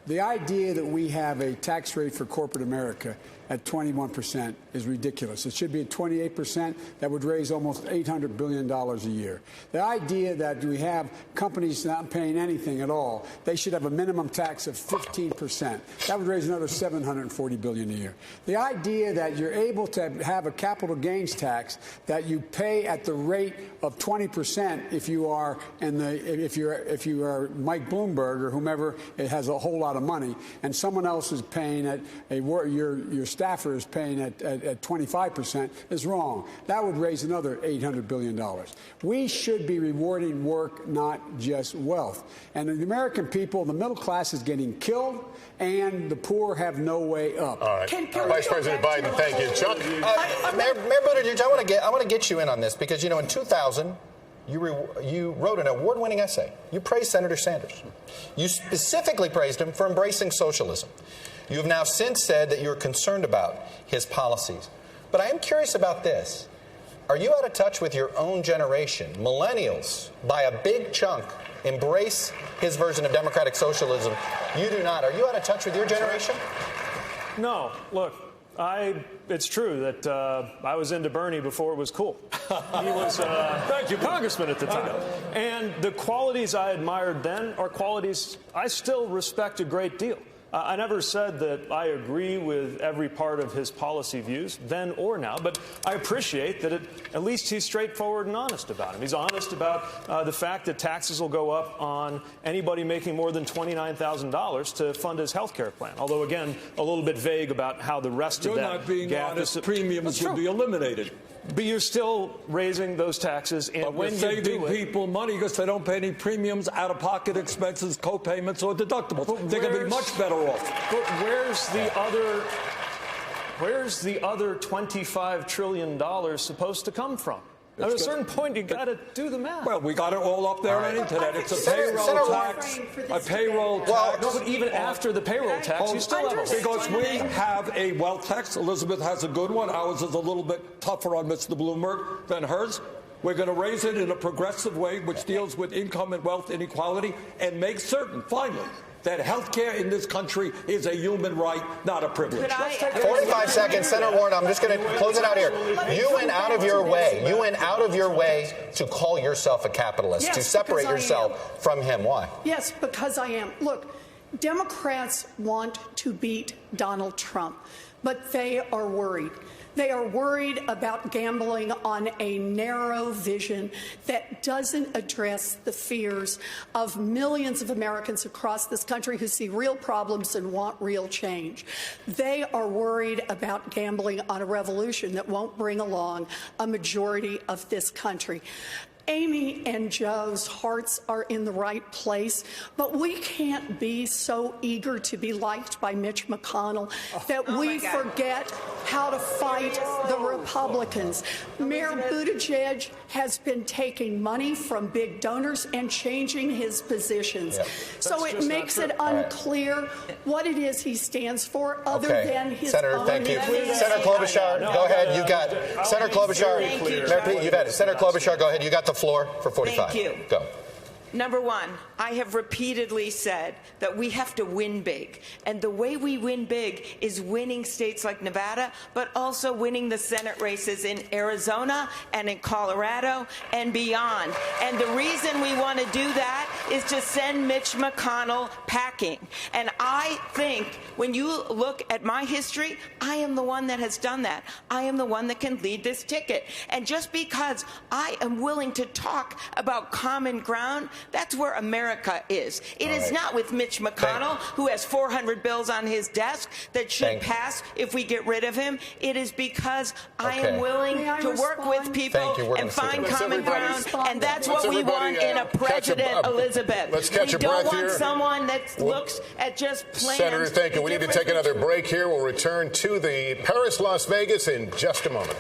The idea that we have a tax rate for corporate America at 21% is ridiculous. It should be at 28%. That would raise almost $800 billion a year. The idea that we have companies not paying anything at all, they should have a minimum tax of 15%. That would raise another $740 billion a year. The idea that you're able to have a capital gains tax that you pay at the rate of 20% if you are if you are Mike Bloomberg or whomever has a whole lot of money, and someone else is paying at your staffer is paying at 25% is wrong. That would raise another $800 billion. We should be rewarding work, not just wealth. And the American people, the middle class is getting killed, and the poor have no way up. All right. Vice President Biden, thank you. Chuck? Mayor Buttigieg, I want to get you in on this because, in 2000, you wrote an award-winning essay. You praised Senator Sanders. You specifically praised him for embracing socialism. You have now since said that you're concerned about his policies. But I am curious about this. Are you out of touch with your own generation? Millennials, by a big chunk, embrace his version of democratic socialism. You do not. Are you out of touch with your generation? No. Look, it's true that I was into Bernie before it was cool. He was thank you, congressman at the time. And the qualities I admired then are qualities I still respect a great deal. I never said that I agree with every part of his policy views, then or now, but I appreciate that at least he's straightforward and honest about him. He's honest about the fact that taxes will go up on anybody making more than $29,000 to fund his health care plan, although, again, a little bit vague about how the rest of that You're not being gap honest. Premiums would be eliminated. But you're still raising those taxes, and but when we're you saving do it, people money because they don't pay any premiums, out-of-pocket expenses, co-payments, or deductibles. They're going to be much better off. But where's the other $25 trillion supposed to come from? At a certain point, you got to do the math. Well, we got it all up there on the internet. It's a payroll tax. A payroll tax. No, but even after the payroll tax, you still have a because we have a wealth tax. Elizabeth has a good one. Ours is a little bit tougher on Mr. Bloomberg than hers. We're going to raise it in a progressive way, which deals with income and wealth inequality, and make certain, finally, that health care in this country is a human right, not a privilege. 45 seconds. Senator Warren, I'm just going to close it out here. You went out of your way. You went out of your way to call yourself a capitalist, to separate yourself from him. Why? Yes, because I am. Look, Democrats want to beat Donald Trump, but they are worried. They are worried about gambling on a narrow vision that doesn't address the fears of millions of Americans across this country who see real problems and want real change. They are worried about gambling on a revolution that won't bring along a majority of this country. Amy and Joe's hearts are in the right place, but we can't be so eager to be liked by Mitch McConnell that we forget how to fight the Republicans. Mayor Buttigieg has been taking money from big donors and changing his positions. So it makes it unclear what it is he stands for other than his Senator, own. thank you. Senator Klobuchar, go ahead. You got it. Senator Klobuchar, Mayor Pete, you've had it. Senator Klobuchar, go ahead. You got the floor for 45. Thank you. Go. Number one, I have repeatedly said that we have to win big. And the way we win big is winning states like Nevada, but also winning the Senate races in Arizona and in Colorado and beyond. And the reason we want to do that is to send Mitch McConnell packing. And I think when you look at my history, I am the one that has done that. I am the one that can lead this ticket. And just because I am willing to talk about common ground, that's where America is. It is not with Mitch McConnell, who has 400 bills on his desk that should pass if we get rid of him. It is because I am willing to work with people and find common ground, and that's what we want in a President Elizabeth. Let's catch we a breath don't want here. someone that looks at just plans. Senator, thank you. We need to take another break here. We'll return to the Paris, Las Vegas in just a moment.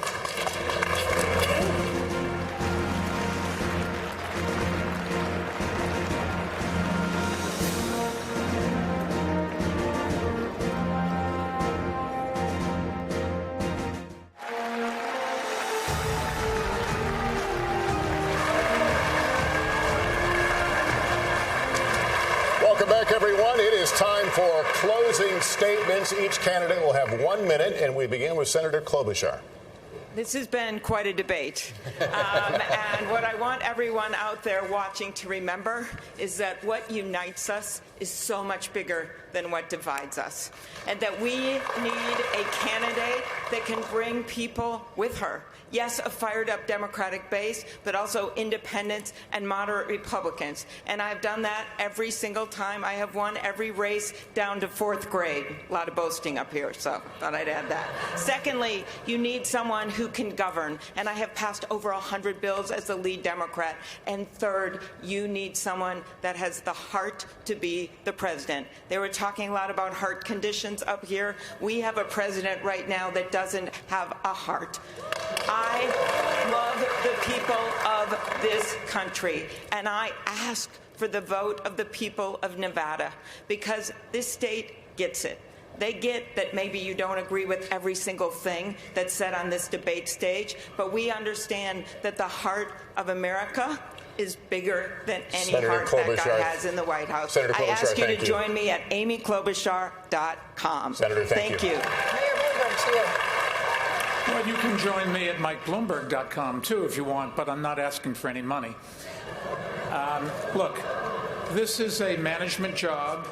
Welcome back, everyone. It is time for closing statements. Each candidate will have 1 minute, and we begin with Senator Klobuchar. This has been quite a debate. And what I want everyone out there watching to remember is that what unites us is so much bigger than what divides us. And that we need a candidate that can bring people with her. Yes, a fired-up Democratic base, but also independents and moderate Republicans. And I've done that every single time. I have won every race down to 4th grade. A lot of boasting up here, so thought I'd add that. Secondly, you need someone who can govern. And I have passed over 100 bills as the lead Democrat. And third, you need someone that has the heart to be the president. They were talking a lot about heart conditions up here. We have a president right now that doesn't have a heart. I love the people of this country, and I ask for the vote of the people of Nevada, because this state gets it. They get that maybe you don't agree with every single thing that's said on this debate stage, but we understand that the heart of America is bigger than any heart that guy has in the White House. I ask you to join me at amyklobuchar.com. Senator, thank you. Mayor Bloomberg, to you. Well, you can join me at MikeBloomberg.com, too, if you want, but I'm not asking for any money. Look, this is a management job,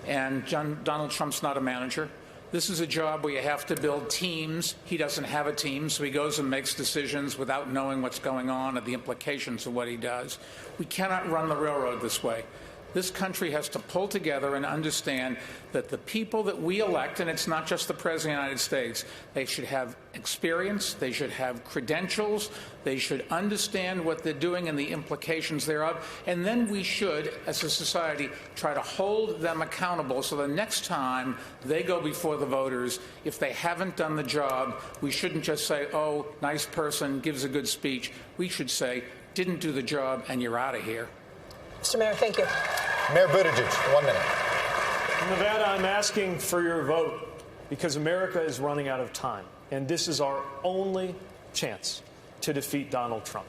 and Donald Trump's not a manager. This is a job where you have to build teams. He doesn't have a team, so he goes and makes decisions without knowing what's going on or the implications of what he does. We cannot run the railroad this way. This country has to pull together and understand that the people that we elect, and it's not just the President of the United States, they should have experience, they should have credentials, they should understand what they're doing and the implications thereof, and then we should, as a society, try to hold them accountable so the next time they go before the voters, if they haven't done the job, we shouldn't just say, oh, nice person, gives a good speech. We should say, didn't do the job, and you're out of here. Mr. Mayor, thank you. Mayor Buttigieg, 1 minute. In Nevada, I'm asking for your vote because America is running out of time, and this is our only chance to defeat Donald Trump.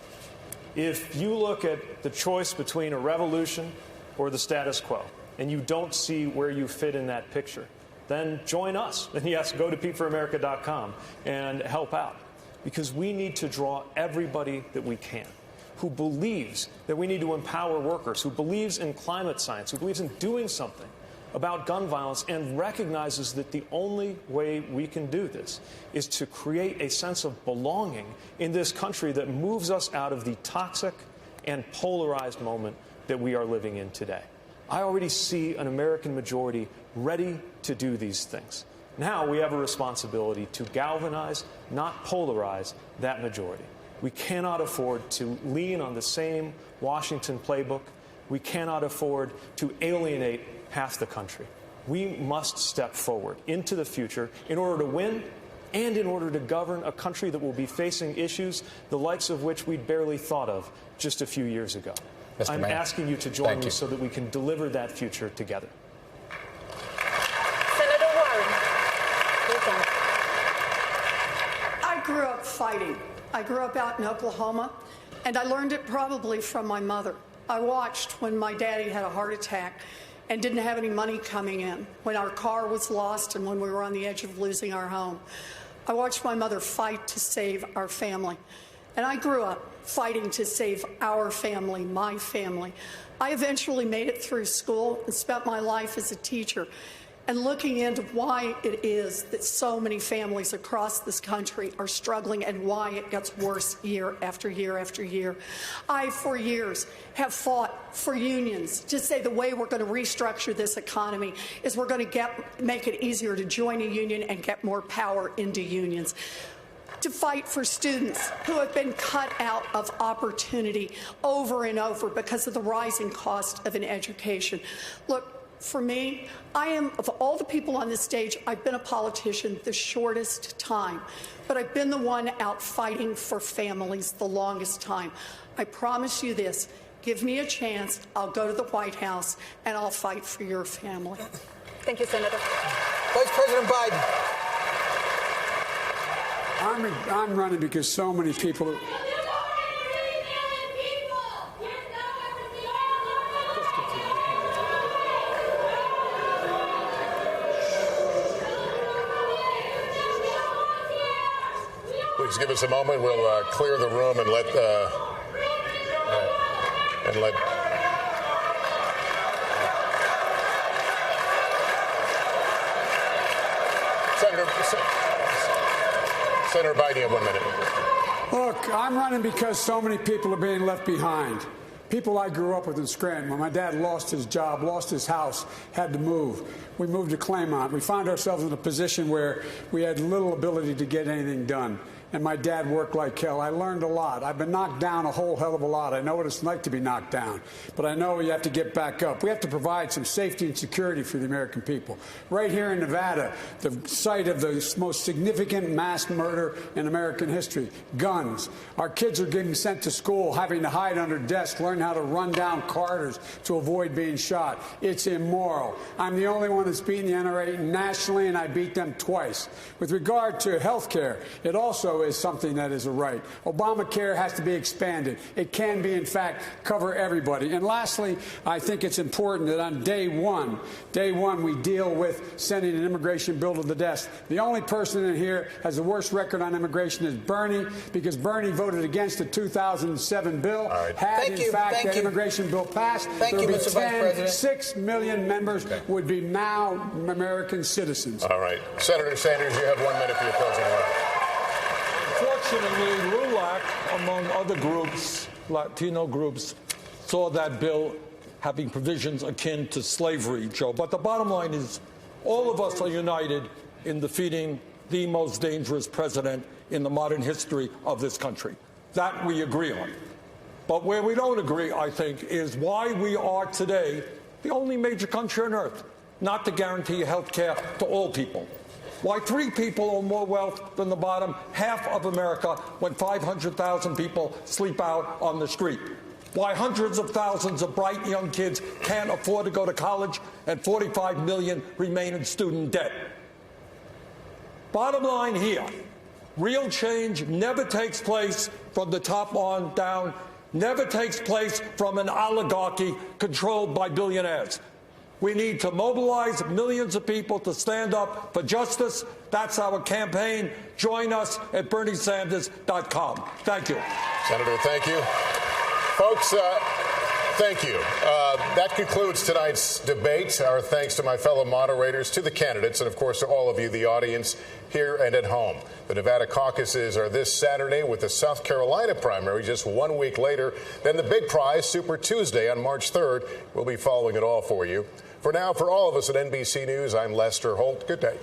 If you look at the choice between a revolution or the status quo, and you don't see where you fit in that picture, then join us. And yes, go to PeteForAmerica.com and help out, because we need to draw everybody that we can who believes that we need to empower workers, who believes in climate science, who believes in doing something about gun violence, and recognizes that the only way we can do this is to create a sense of belonging in this country that moves us out of the toxic and polarized moment that we are living in today. I already see an American majority ready to do these things. Now we have a responsibility to galvanize, not polarize, that majority. We cannot afford to lean on the same Washington playbook. We cannot afford to alienate half the country. We must step forward into the future in order to win and in order to govern a country that will be facing issues the likes of which we'd barely thought of just a few years ago. I'm asking you to join me so that we can deliver that future together. Senator Warren. I grew up fighting. I grew up out in Oklahoma, and I learned it probably from my mother. I watched when my daddy had a heart attack and didn't have any money coming in, when our car was lost and when we were on the edge of losing our home. I watched my mother fight to save our family. And I grew up fighting to save our family, my family. I eventually made it through school and spent my life as a teacher and looking into why it is that so many families across this country are struggling and why it gets worse year after year after year. I, for years, have fought for unions to say the way we're going to restructure this economy is we're going to make it easier to join a union and get more power into unions. To fight for students who have been cut out of opportunity over and over because of the rising cost of an education. Look, for me, I am, of all the people on this stage, I've been a politician the shortest time, but I've been the one out fighting for families the longest time. I promise you this, give me a chance, I'll go to the White House, and I'll fight for your family. Thank you, Senator. Vice President Biden. I'm running because so many people. Please give us a moment. We'll clear the room and let Senator Biden, you have 1 minute. Look, I'm running because so many people are being left behind. People I grew up with in Scranton. When my dad lost his job, lost his house, had to move. We moved to Claymont. We found ourselves in a position where we had little ability to get anything done. And my dad worked like hell. I learned a lot. I've been knocked down a whole hell of a lot. I know what it's like to be knocked down. But I know you have to get back up. We have to provide some safety and security for the American people. Right here in Nevada, the site of the most significant mass murder in American history, guns. Our kids are getting sent to school, having to hide under desks, learn how to run down corridors to avoid being shot. It's immoral. I'm the only one that's beaten the NRA nationally, and I beat them twice. With regard to health care, it also is something that is a right. Obamacare has to be expanded. It can be, in fact, cover everybody. And lastly, I think it's important that on day one, we deal with sending an immigration bill to the desk. The only person in here has the worst record on immigration is Bernie, because Bernie voted against the 2007 bill. Right. Had, in fact, that immigration bill passed, there would be 6 million members would be now American citizens. All right. Senator Sanders, you have 1 minute for your closing remarks. Fortunately, LULAC, among other groups, Latino groups, saw that bill having provisions akin to slavery, Joe. But the bottom line is all of us are united in defeating the most dangerous president in the modern history of this country. That we agree on. But where we don't agree, I think, is why we are today the only major country on earth not to guarantee health care to all people. Why 3 people own more wealth than the bottom half of America when 500,000 people sleep out on the street. Why hundreds of thousands of bright young kids can't afford to go to college and 45 million remain in student debt. Bottom line here, real change never takes place from the top on down, never takes place from an oligarchy controlled by billionaires. We need to mobilize millions of people to stand up for justice. That's our campaign. Join us at BernieSanders.com. Thank you. Senator, thank you. Folks, thank you. That concludes tonight's debate. Our thanks to my fellow moderators, to the candidates, and, of course, to all of you, the audience here and at home. The Nevada caucuses are this Saturday, with the South Carolina primary just 1 week later. Then the big prize, Super Tuesday, on March 3rd. We'll be following it all for you. For now, for all of us at NBC News, I'm Lester Holt. Good day.